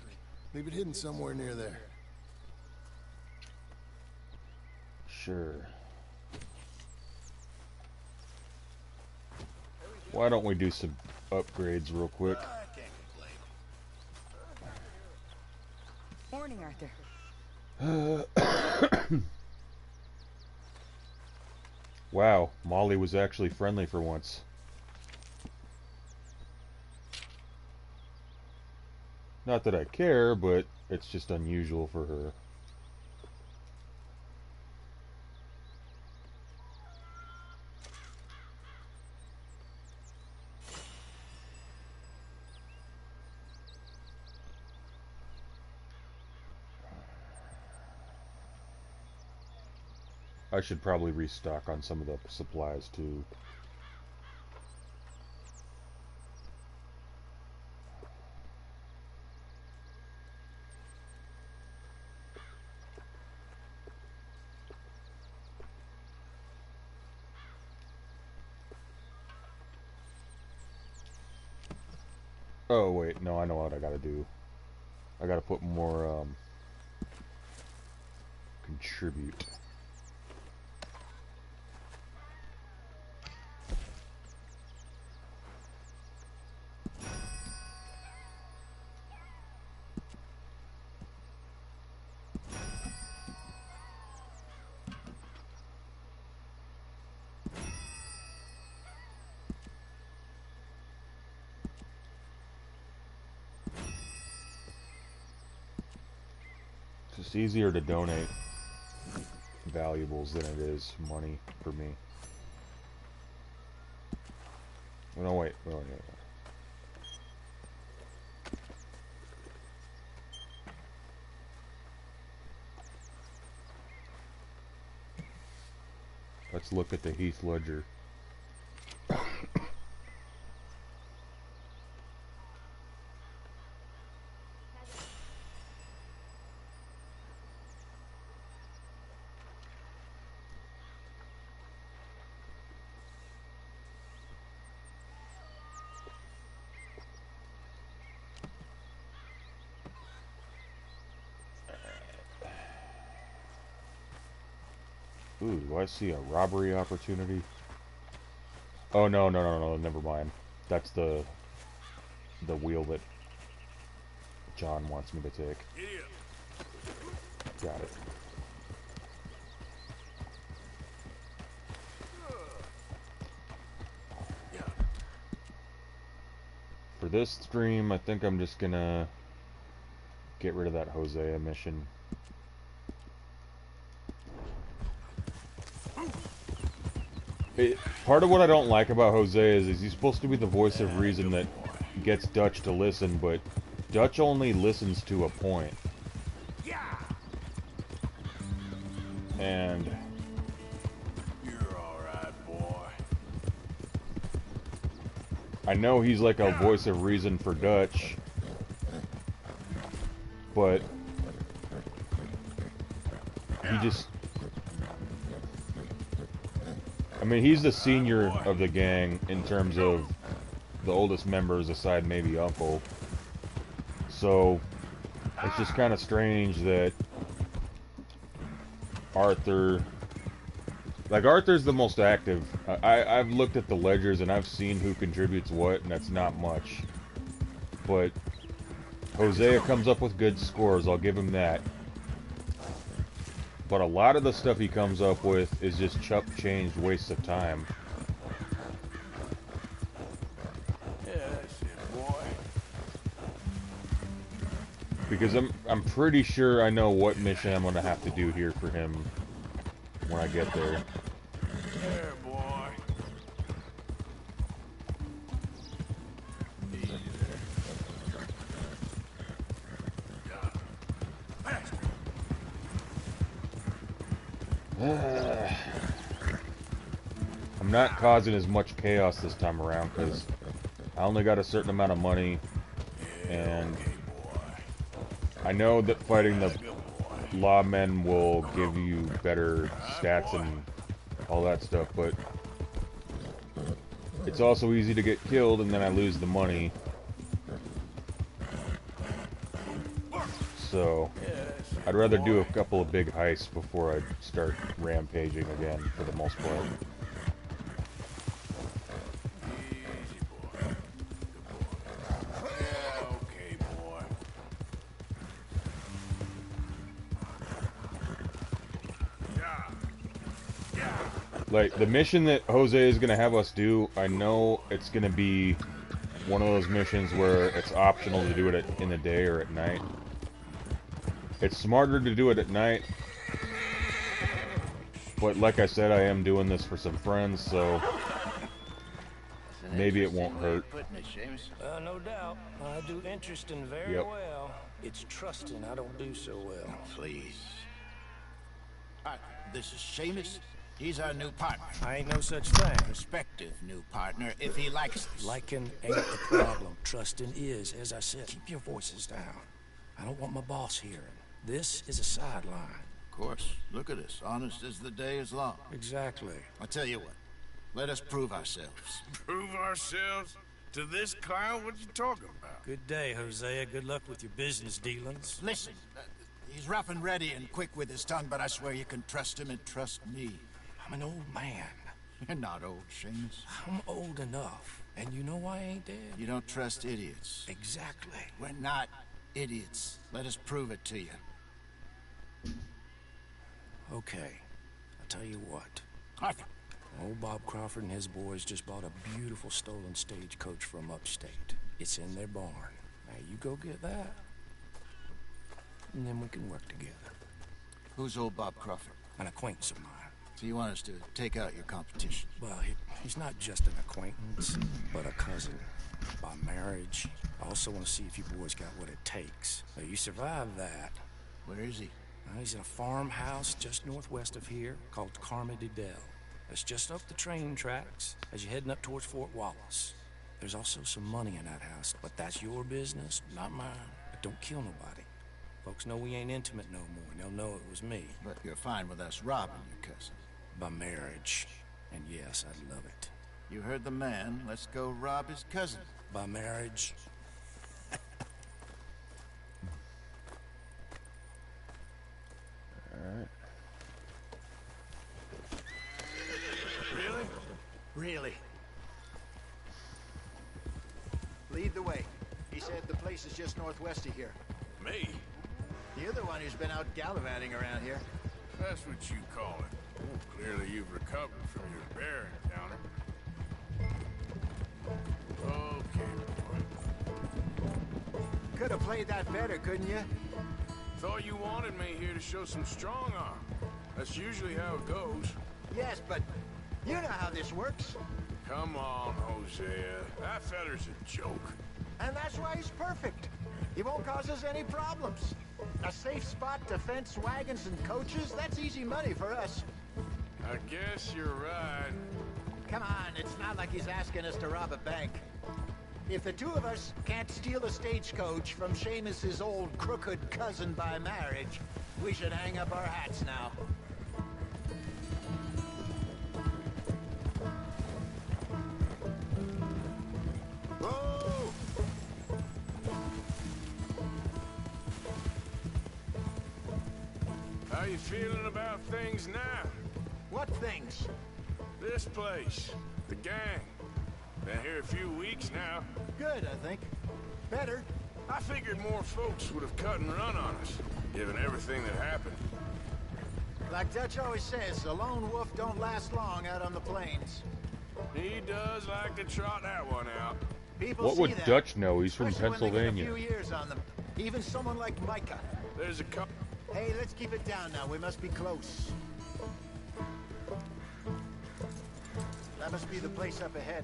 Leave it hidden somewhere near there. Sure. Why don't we do some upgrades real quick? Morning, Arthur. Wow, Molly was actually friendly for once. Not that I care, but it's just unusual for her. I should probably restock on some of the supplies too. Oh wait, no, I know what I gotta do. I gotta put more, contribute. It's easier to donate valuables than it is money for me. Oh, no, wait. Oh, yeah. Let's look at the Heath Ledger. Ooh, do I see a robbery opportunity? Oh, no, never mind. That's the wheel that John wants me to take. Got it. For this stream, I think I'm just gonna get rid of that Hosea mission. Part of what I don't like about Hosea is he's supposed to be the voice of reason that gets Dutch to listen, but Dutch only listens to a point. And you're alright, boy. I know he's like a voice of reason for Dutch, but just... I mean, he's the senior of the gang in terms of the oldest members, aside maybe Uncle. So, it's just kind of strange that Arthur... Like, Arthur's the most active. I've looked at the ledgers and I've seen who contributes what, and that's not much. But Hosea comes up with good scores, I'll give him that. But a lot of the stuff he comes up with is just changed wastes of time. Yeah, that's it, boy. Because I'm pretty sure I know what mission I'm gonna have to do here for him when I get there. There, boy. Easy there. I'm not causing as much chaos this time around because I only got a certain amount of money, and I know that fighting the lawmen will give you better stats and all that stuff, but it's also easy to get killed and then I lose the money. So I'd rather do a couple of big heists before I start rampaging again, for the most part. Like, the mission that Jose is going to have us do, I know it's going to be one of those missions where it's optional to do it in the day or at night. It's smarter to do it at night, but like I said, I am doing this for some friends, so maybe it won't hurt. No doubt. I do interesting very well. It's trusting I don't do so well. Please. This is Seamus. He's our new partner. I ain't no such thing. Prospective new partner, if he likes us. Liking ain't the problem. Trusting is, as I said. Keep your voices down. I don't want my boss hearing. This is a sideline. Of course. Look at us. Honest as the day is long. Exactly. I'll tell you what. Let us prove ourselves. Prove ourselves? To this clown? What you talking about? Good day, Hosea. Good luck with your business dealings. Listen, he's rough and ready and quick with his tongue, but I swear you can trust him and trust me. I'm an old man. You're not old, Seamus. I'm old enough. And you know why I ain't dead? You don't trust idiots. Exactly. We're not idiots. Let us prove it to you. Okay. I'll tell you what. Arthur. Old Bob Crawford and his boys just bought a beautiful stolen stagecoach from upstate. It's in their barn. Now you go get that, and then we can work together. Who's old Bob Crawford? An acquaintance of mine. So you want us to take out your competition? Well, he's not just an acquaintance, but a cousin. By marriage. I also want to see if you boys got what it takes. Now, you survive that. Where is he? He's in a farmhouse just northwest of here called Carmody Dell. It's just up the train tracks as you're heading up towards Fort Wallace. There's also some money in that house, but that's your business, not mine. But don't kill nobody. Folks know we ain't intimate no more, and they'll know it was me. But you're fine with us robbing your cousin? By marriage. And yes, I'd love it. You heard the man. Let's go rob his cousin. By marriage. Alright. Really? Really. Lead the way. He said the place is just northwest of here. Me? You're the one who's been out gallivanting around here. That's what you call it. Clearly you've recovered from your bear encounter. Okay, boy. Could have played that better, couldn't you? Thought you wanted me here to show some strong arm. That's usually how it goes. Yes, but you know how this works. Come on, Hosea. That feller's a joke. And that's why he's perfect. He won't cause us any problems. A safe spot to fence wagons and coaches, that's easy money for us. I guess you're right. Come on, it's not like he's asking us to rob a bank. If the two of us can't steal a stagecoach from Seamus's old crooked cousin by marriage, We should hang up our hats now. Whoa! How you feeling about things now? What things? This place, the gang. Been here a few weeks now. Good, I think. Better. I figured more folks would have cut and run on us, given everything that happened. Like Dutch always says, a lone wolf don't last long out on the plains. He does like to trot that one out. People What see would that, Dutch know? He's from especially when they Pennsylvania. get a few years on them. Even someone like Micah. There's a couple. Hey, let's keep it down now. We must be close. That must be the place up ahead.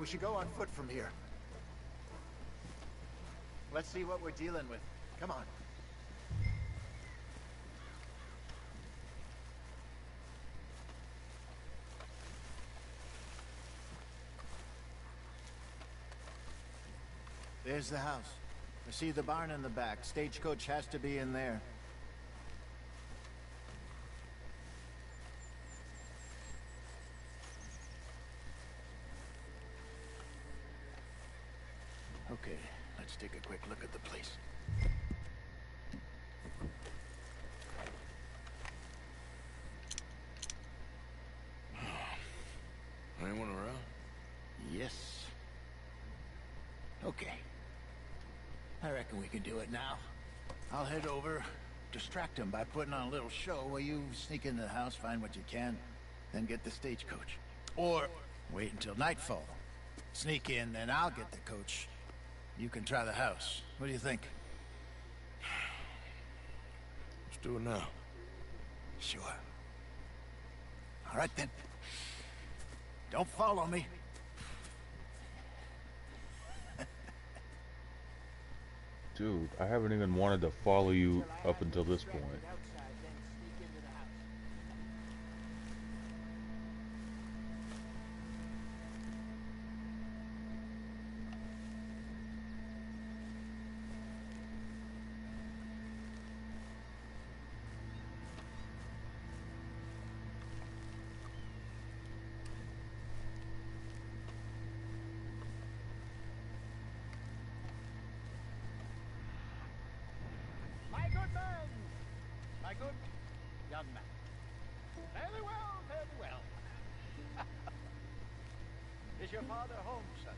We should go on foot from here. Let's see what we're dealing with. Come on. There's the house. I see the barn in the back. Stagecoach has to be in there. Okay, let's take a quick look at the place. Anyone around? Yes. Okay. I reckon we can do it now. I'll head over, distract him by putting on a little show while you sneak into the house, find what you can, then get the stagecoach. Or wait until nightfall. Sneak in, then I'll get the coach. You can try the house. What do you think? Let's do it now. Sure. All right, then. Don't follow me. Dude, I haven't even wanted to follow you up until this point. My good man! My good young man. Very well, very well. Is your father home, son?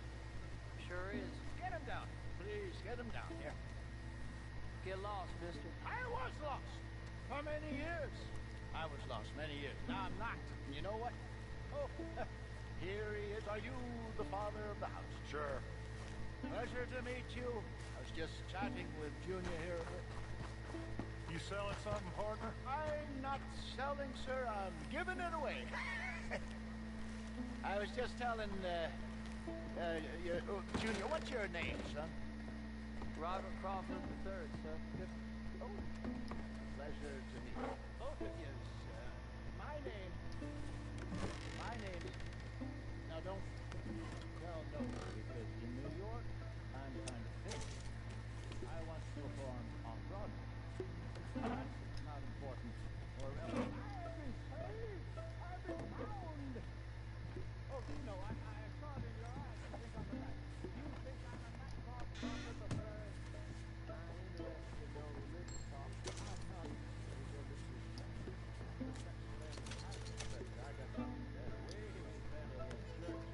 Sure is. Get him down. Please, get him down here. Get lost, mister. I was lost. For many years. I was lost many years. Now I'm not. And you know what? Oh, here he is. Are you the father of the house? Sure. Pleasure to meet you. I was just chatting with Junior here. You selling something, partner? I'm not selling, sir. I'm giving it away. I was just telling, Junior, what's your name, son? Robert Crawford III, sir. Oh, pleasure to meet you. Both of you. My name. Now don't tell nobody, because in New York, I'm kind of famous. I once performed on Broadway. That's not important. Or else I've been saved. I've been found. Oh, you know, I saw it in your eyes. I think I'm a knight. You think I'm a knight, Crawford the Third? I'm interested in no religious talk. I'm not a religious man. I got something better, way better than church.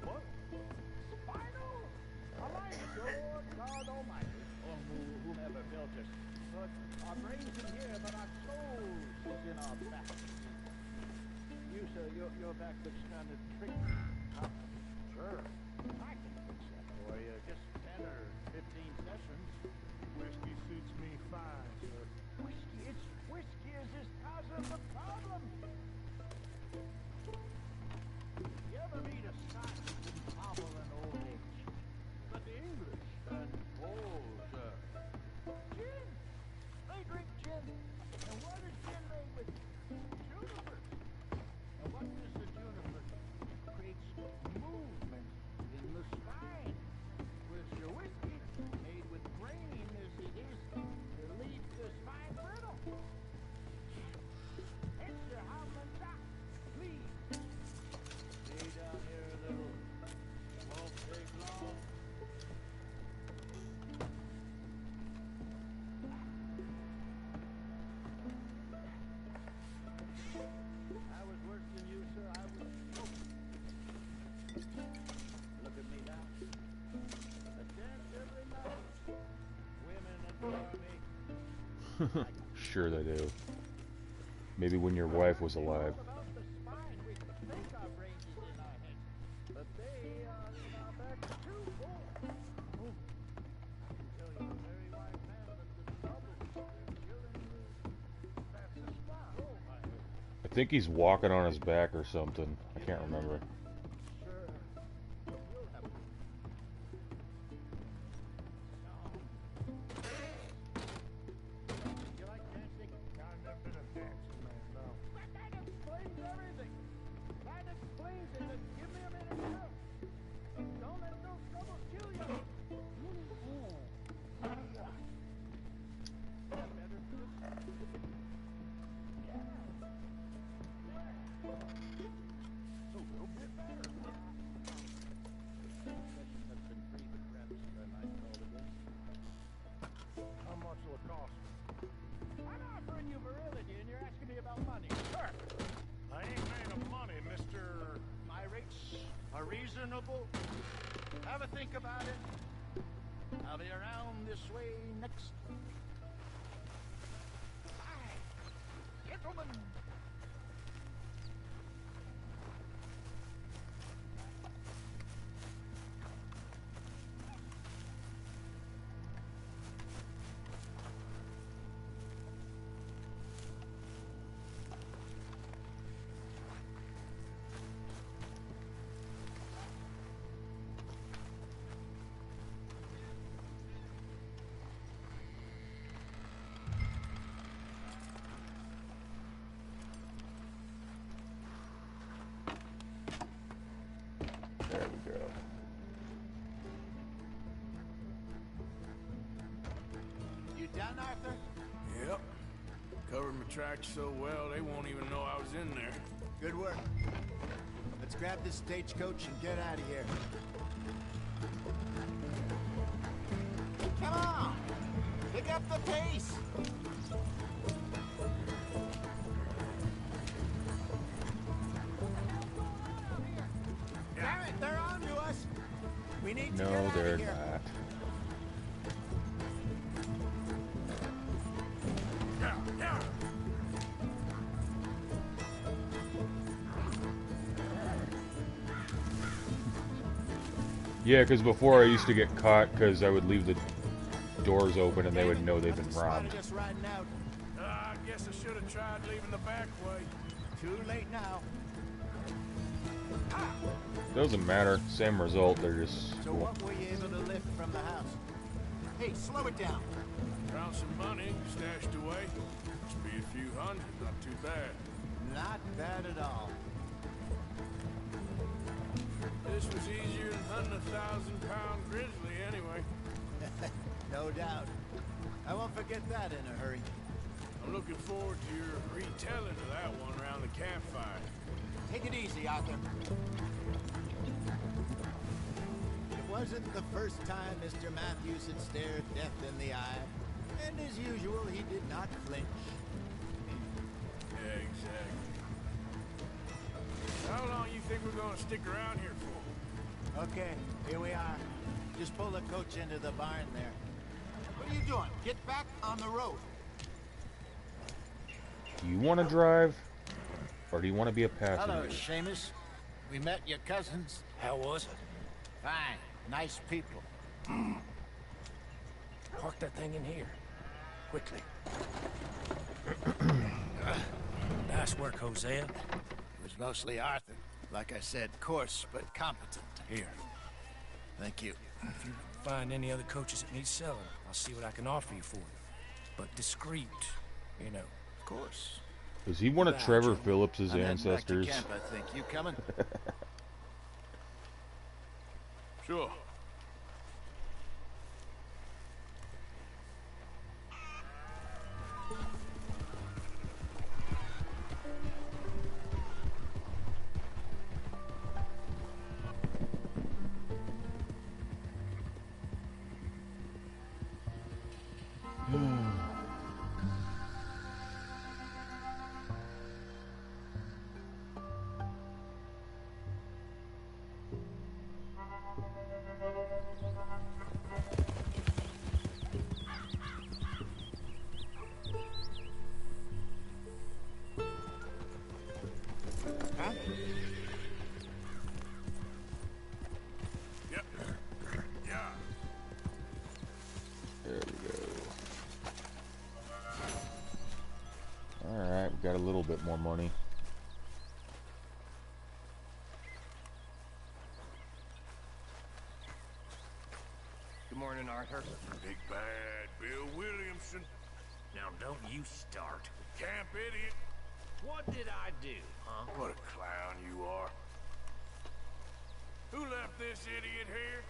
What? Spinal? Almighty, Lord God Almighty, or whomever built us. But our brains in here, but our souls is in our back. You, sir, your back looks kind of tricky. Huh? Sure. I can fix that for you. Just 10 or 15 sessions. Whiskey suits me fine, sir. Whiskey is this cause of the problem. You ever meet a Scot who can hobble in old age? But the English and sir. Gin! They drink gin. And what is gin made with? Juniper. And what does the juniper? Creates movement in Sure they do. Maybe when your wife was alive. I think he's walking on his back or something. I can't remember. Have a think about it. I'll be around this way next. Hi, gentlemen. There we go. You done, Arthur? Yep. Covered my tracks so well, they won't even know I was in there. Good work. Let's grab this stagecoach and get out of here. Come on! Pick up the pace! Damn it, they're on to us! We need to get No, out they're of here. not. Yeah, because before I used to get caught because I would leave the doors open and they would know they've been robbed. Just riding out. I guess I should have tried leaving the back way. Too late now. Doesn't matter. Same result. They're just So cool. what were you able to lift from the house? Hey, slow it down. Found some money stashed away. Must be a few hundred, not too bad. Not bad at all. This was easier than hunting a 1,000-pound grizzly anyway. No doubt. I won't forget that in a hurry. I'm looking forward to your retelling of that one around the campfire. Take it easy, Arthur. It wasn't the first time Mr. Matthews had stared death in the eye, and as usual, he did not flinch. Yeah, exactly. How long you think we're gonna stick around here for? Okay, here we are. Just pull the coach into the barn there. What are you doing? Get back on the road. Do you want to drive? Or do you want to be a passenger? Hello, Seamus. We met your cousins. How was it? Fine. Nice people. Park that thing in here. Quickly. Nice work, Hosea. It was mostly Arthur. Like I said, coarse but competent. Here. Thank you. If you find any other coaches that need selling, I'll see what I can offer you for them. But discreet, you know. Of course. Is he one of Trevor Phillips's I'm heading back to ancestors? camp, I think. You coming? Sure. a little bit more money. Good morning, Arthur. Big bad Bill Williamson. Now don't you start. Camp idiot. What did I do, huh? What a clown you are. Who left this idiot here?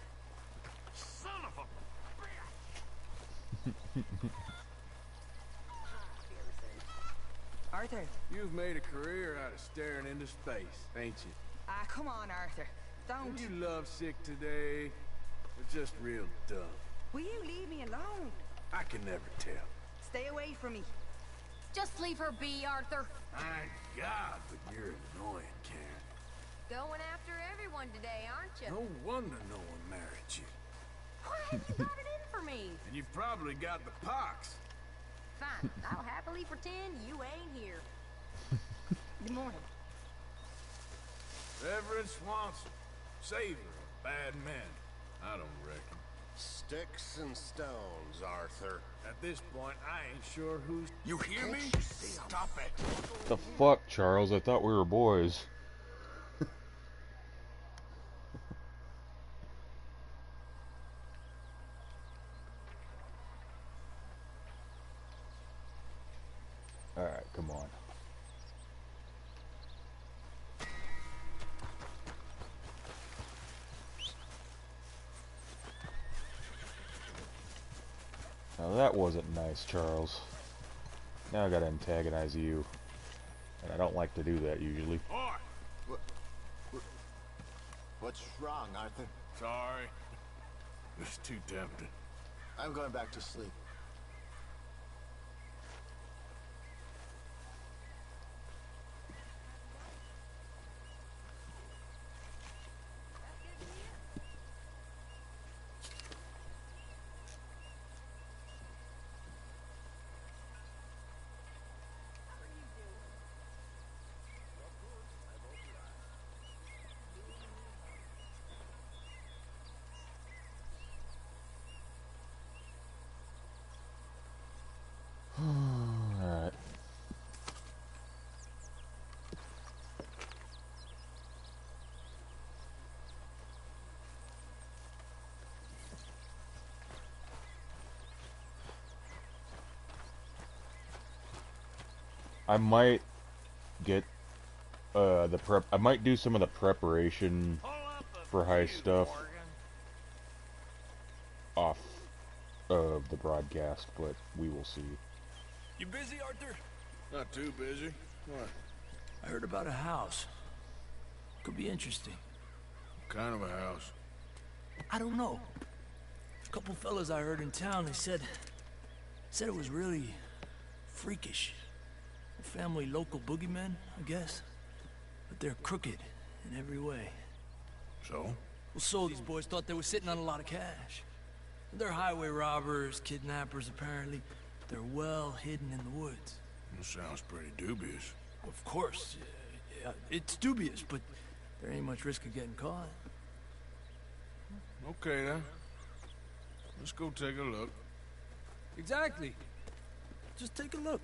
Son of a... Arthur. You've made a career out of staring into space, ain't you? Ah, come on, Arthur. Don't. Are you lovesick today? Or just real dumb? Will you leave me alone? I can never tell. Stay away from me. Just leave her be, Arthur. My God, but you're annoying, Karen. Going after everyone today, aren't you? No wonder no one married you. Why have you got it in for me? And you've probably got the pox. Fine, I'll happily pretend you ain't here. Good morning. Reverend Swanson, savior of bad men. I don't reckon. Sticks and stones, Arthur. At this point, I ain't sure who's... You hear me? Stop it. The fuck, Charles? I thought we were boys. Alright, come on. Now that wasn't nice, Charles. Now I gotta antagonize you. And I don't like to do that usually. What's wrong, Arthur? Sorry. It's too tempting. I'm going back to sleep. Alright. I might get the prep. I might do some of the preparation for heist stuff off of the broadcast, but we will see. You busy, Arthur? Not too busy. What? I heard about a house. Could be interesting. What kind of a house? I don't know. A couple fellas I heard in town, they said it was really freakish. A family local boogeymen, I guess. But they're crooked in every way. So? Well, so these boys thought they were sitting on a lot of cash. They're highway robbers, kidnappers, apparently. They're well hidden in the woods. That sounds pretty dubious. Of course. Yeah, it's dubious, but there ain't much risk of getting caught. Okay, then. Let's go take a look. Exactly. Just take a look.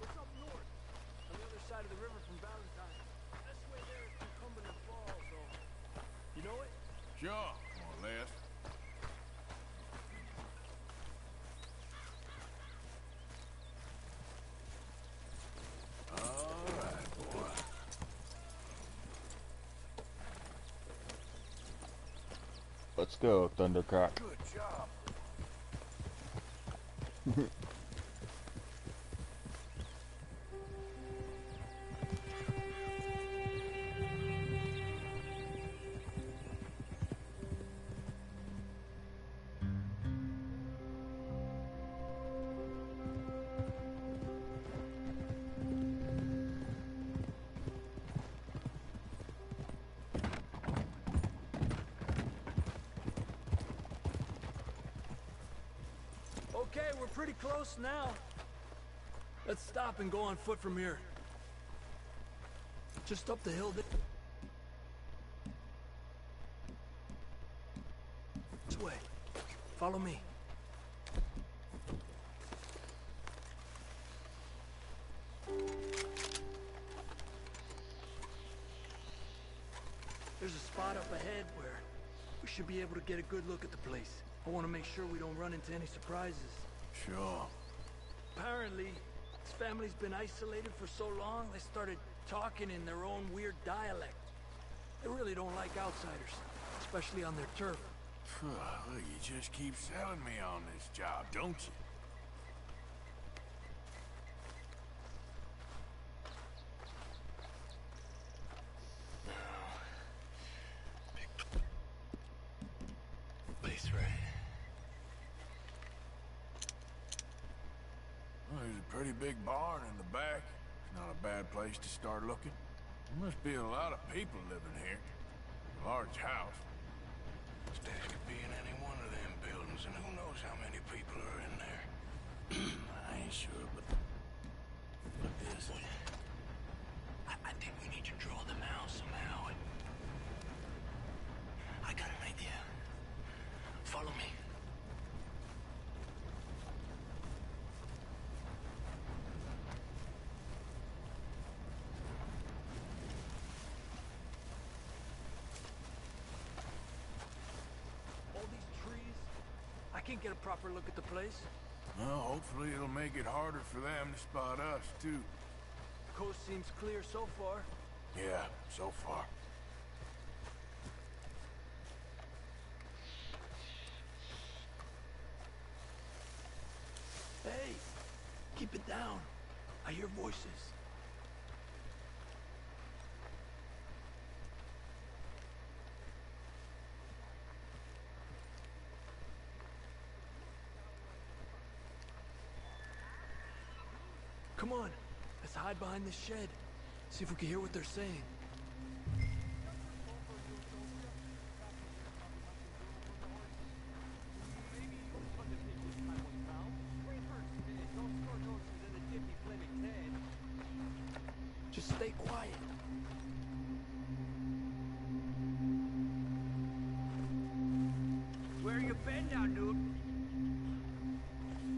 What's up north? On the other side of the river from Valentine. That's way there is Cumberland Falls, though. You know it? Sure, more or less. All right, boy. Let's go, Thundercock. Good job. Okay, we're pretty close now. Let's stop and go on foot from here. Just up the hill there. This way. Follow me. should be able to get a good look at the place. I want to make sure we don't run into any surprises. Sure. Apparently, this family's been isolated for so long, they started talking in their own weird dialect. They really don't like outsiders, especially on their turf. Look, you just keep selling me on this job, don't you? Place, right? Well, there's a pretty big barn in the back. It's not a bad place to start looking. There must be a lot of people living here. A large house. Stash could be in any one of them buildings, and who knows how many people are in there. I ain't sure, but look this. I think we need to draw them out somehow. I got an idea. Follow me. All these trees, I can't get a proper look at the place. Well, hopefully it'll make it harder for them to spot us, too. The coast seems clear so far. Yeah, so far. Hey, keep it down. I hear voices. Come on, let's hide behind this shed. See if we can hear what they're saying. Just stay quiet. Where you been now, dude?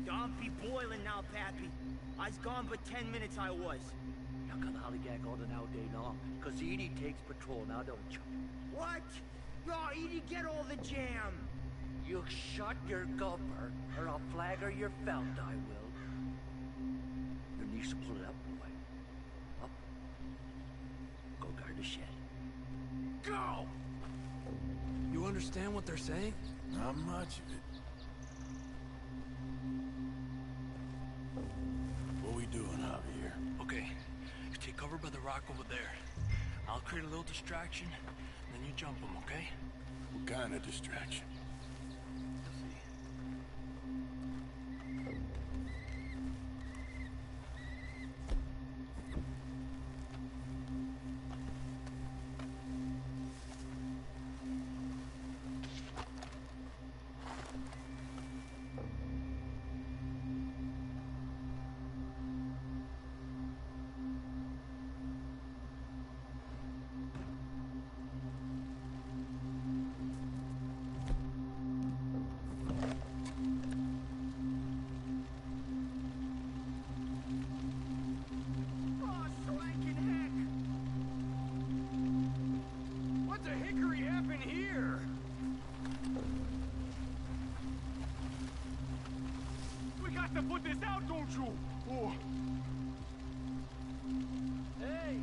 Don't be boiling now, Pappy. I's gone for 10 minutes I was. You can hollygag all the now day long, cause Edie takes patrol now, don't you? What? No, Edie, get all the jam. You shut your gulper, or I'll flagger your felt, I will. Your niece will pull it up, boy. Up. Go guard the shed. Go! You understand what they're saying? Not much of it. What we doing out here? Okay, you take cover by the rock over there. I'll create a little distraction, and then you jump them, okay? What kind of distraction? Oh, swanking heck! What the hickory happened here? We got to put this out, don't you? Oh. Hey!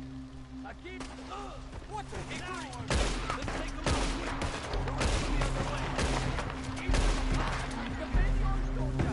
I keep... what the hickory? Let's take them out quick! The rest will be on the way! Defend yours, don't ya?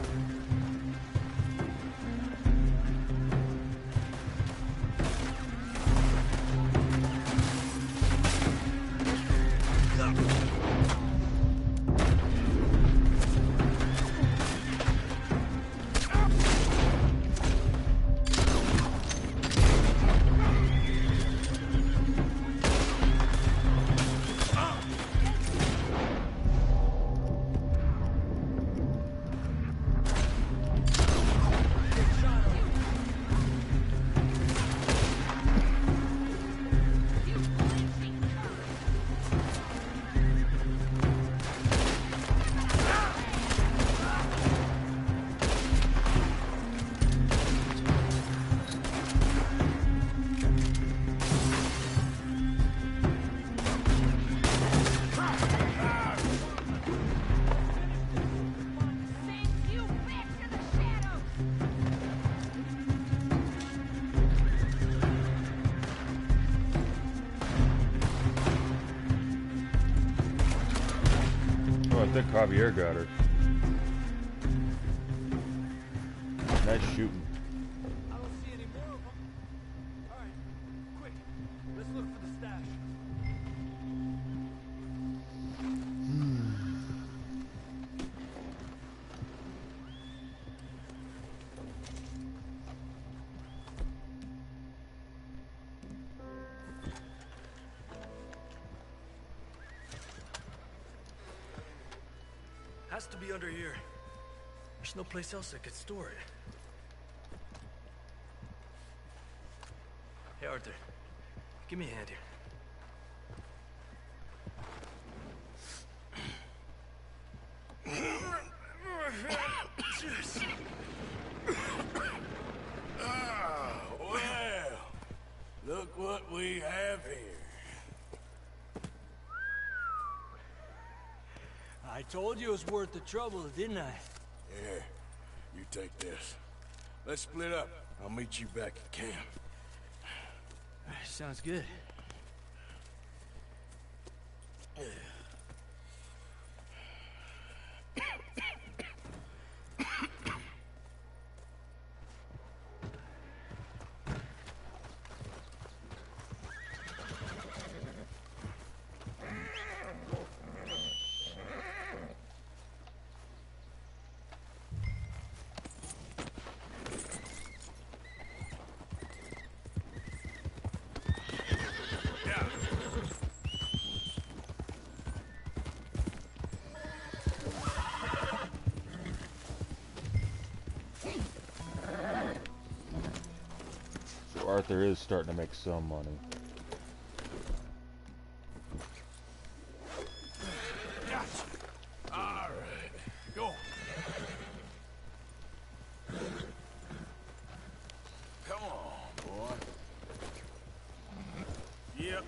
think Javier got her. Nice shooting. I don't see any more of them. All right, quick. Let's look for the stash. Has to be under here. There's no place else that could store it. Hey, Arthur. Give me a hand here. Ah, well, look what we have here. I told you it was worth the trouble, didn't I? Yeah, you take this. Let's split up. I'll meet you back at camp. Sounds good. Arthur is starting to make some money. Gotcha. All right, go. Come on, boy. Yep.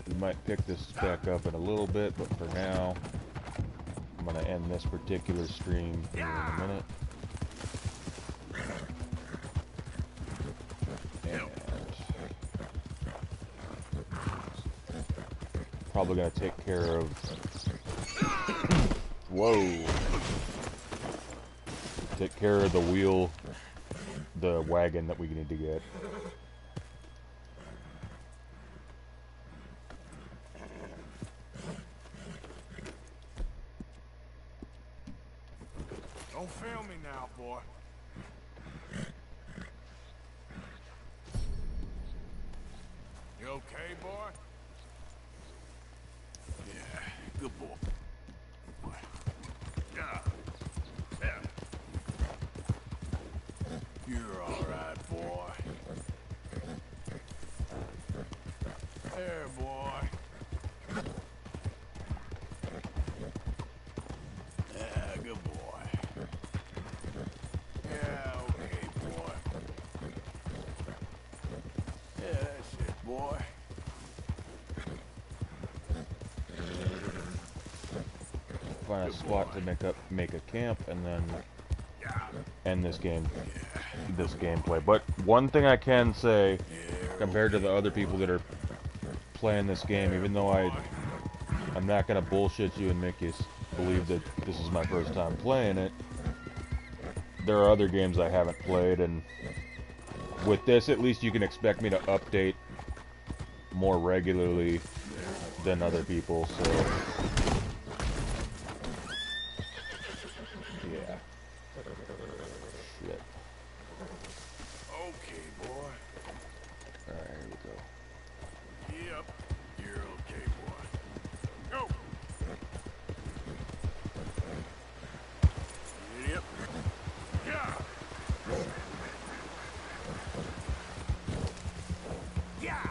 We might pick this back up in a little bit, but for now, I'm going to end this particular stream here in a minute. And probably going to take care of... Whoa! Take care of the wheel, the wagon that we need to get. Don't fail me now, boy. You okay, boy? Yeah, good boy. Yeah. Yeah. You're all right, boy. There, boy. Yeah, good boy. Yeah, okay, boy. Yeah, that's it, boy. Find a spot to make a camp, and then end this game, this gameplay. But one thing I can say, compared to the other people that are playing this game, even though I'm not gonna bullshit you and make you believe that this is my first time playing it, there are other games I haven't played, and with this, at least you can expect me to update more regularly than other people, so yeah. Shit. Okay, boy. Alright, here we go. Yep, you're okay, boy. Go! Yep. Yeah! Yeah!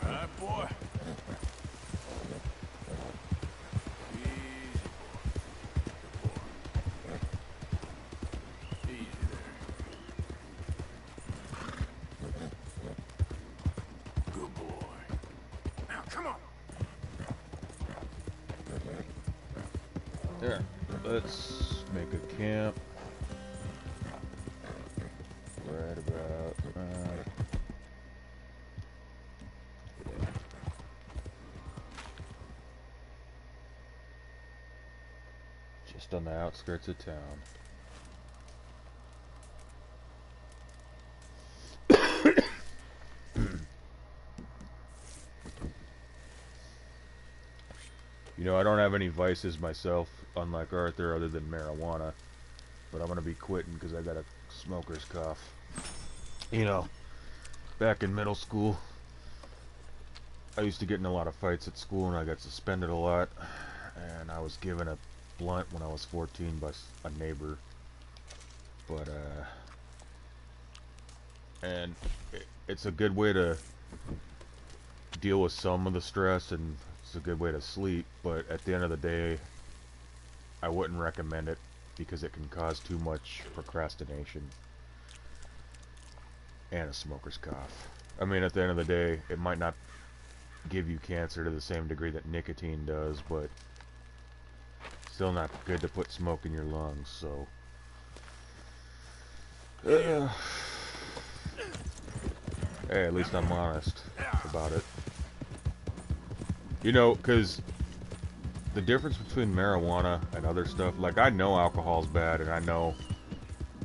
All right, boy. Easy, boy. Easy there. Good boy. Now, come on. There. Let's make a camp. Right about... yeah. Just on the outskirts of town. You know, I don't have any vices myself, unlike Arthur, other than marijuana. But I'm gonna be quitting because I got a smoker's cough. You know, back in middle school, I used to get in a lot of fights at school and I got suspended a lot. And I was given a blunt when I was 14 by a neighbor. But, and it's a good way to deal with some of the stress, and it's a good way to sleep, but at the end of the day, I wouldn't recommend it because it can cause too much procrastination and a smoker's cough. I mean, at the end of the day, it might not give you cancer to the same degree that nicotine does, but still not good to put smoke in your lungs, so... hey, at least I'm honest about it. You know, because the difference between marijuana and other stuff, like, I know alcohol's bad, and I know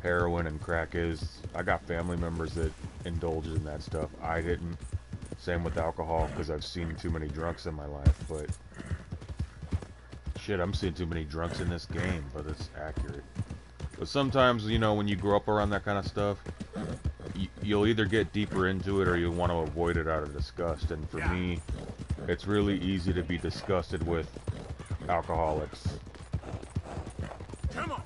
heroin and crack is. I got family members that indulge in that stuff. I didn't. Same with alcohol, because I've seen too many drunks in my life, but... shit, I'm seeing too many drunks in this game, but it's accurate. But sometimes, you know, when you grow up around that kind of stuff, you'll either get deeper into it or you'll want to avoid it out of disgust. And for me, it's really easy to be disgusted with alcoholics. Come on.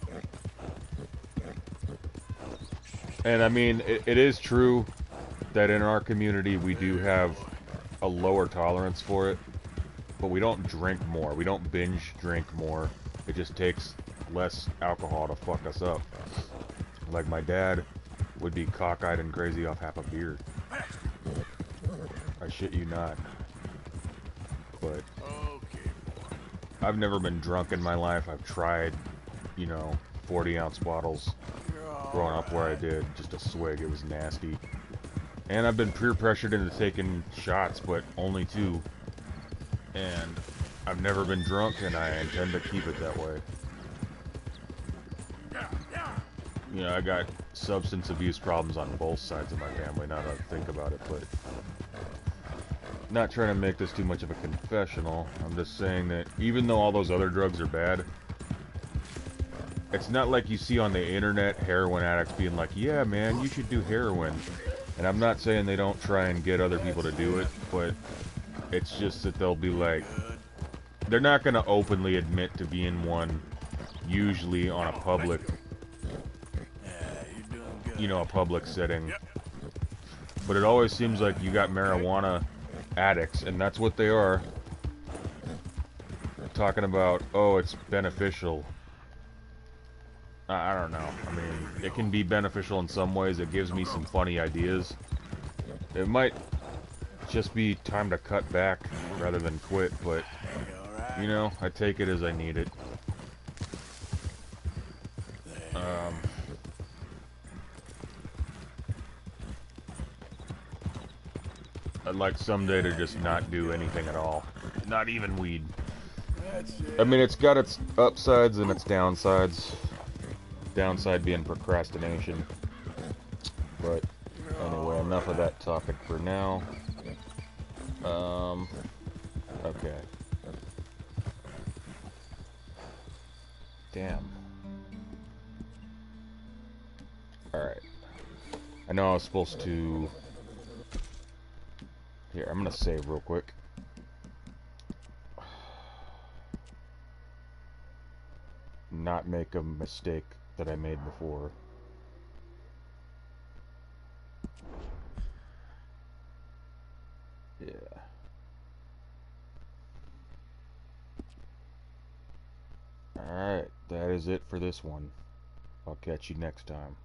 And I mean, it is true that in our community we do have a lower tolerance for it, but we don't drink more. We don't binge drink more. It just takes less alcohol to fuck us up. Like my dad would be cockeyed and crazy off half a beer. I shit you not. But I've never been drunk in my life. I've tried, you know, 40-ounce bottles growing up where I did. Just a swig. It was nasty. And I've been peer pressured into taking shots, but only 2. And I've never been drunk, and I intend to keep it that way. You know, I got substance abuse problems on both sides of my family, now that I think about it, but... not trying to make this too much of a confessional. I'm just saying that even though all those other drugs are bad, it's not like you see on the internet heroin addicts being like, yeah, man, you should do heroin. And I'm not saying they don't try and get other people to do it, but it's just that they'll be like... they're not going to openly admit to being one, usually on a public... you know, a public setting. But it always seems like you got marijuana addicts, and that's what they are. Talking about, oh, it's beneficial. I don't know. I mean, it can be beneficial in some ways. It gives me some funny ideas. It might just be time to cut back rather than quit, but, you know, I take it as I need it. I'd like someday to just not do anything at all. Not even weed. I mean, it's got its upsides and its downsides. Downside being procrastination. But anyway, enough of that topic for now. Okay. Damn. Alright. I know I was supposed to... here, I'm gonna save real quick. Not make a mistake that I made before. Yeah. Alright, that is it for this one. I'll catch you next time.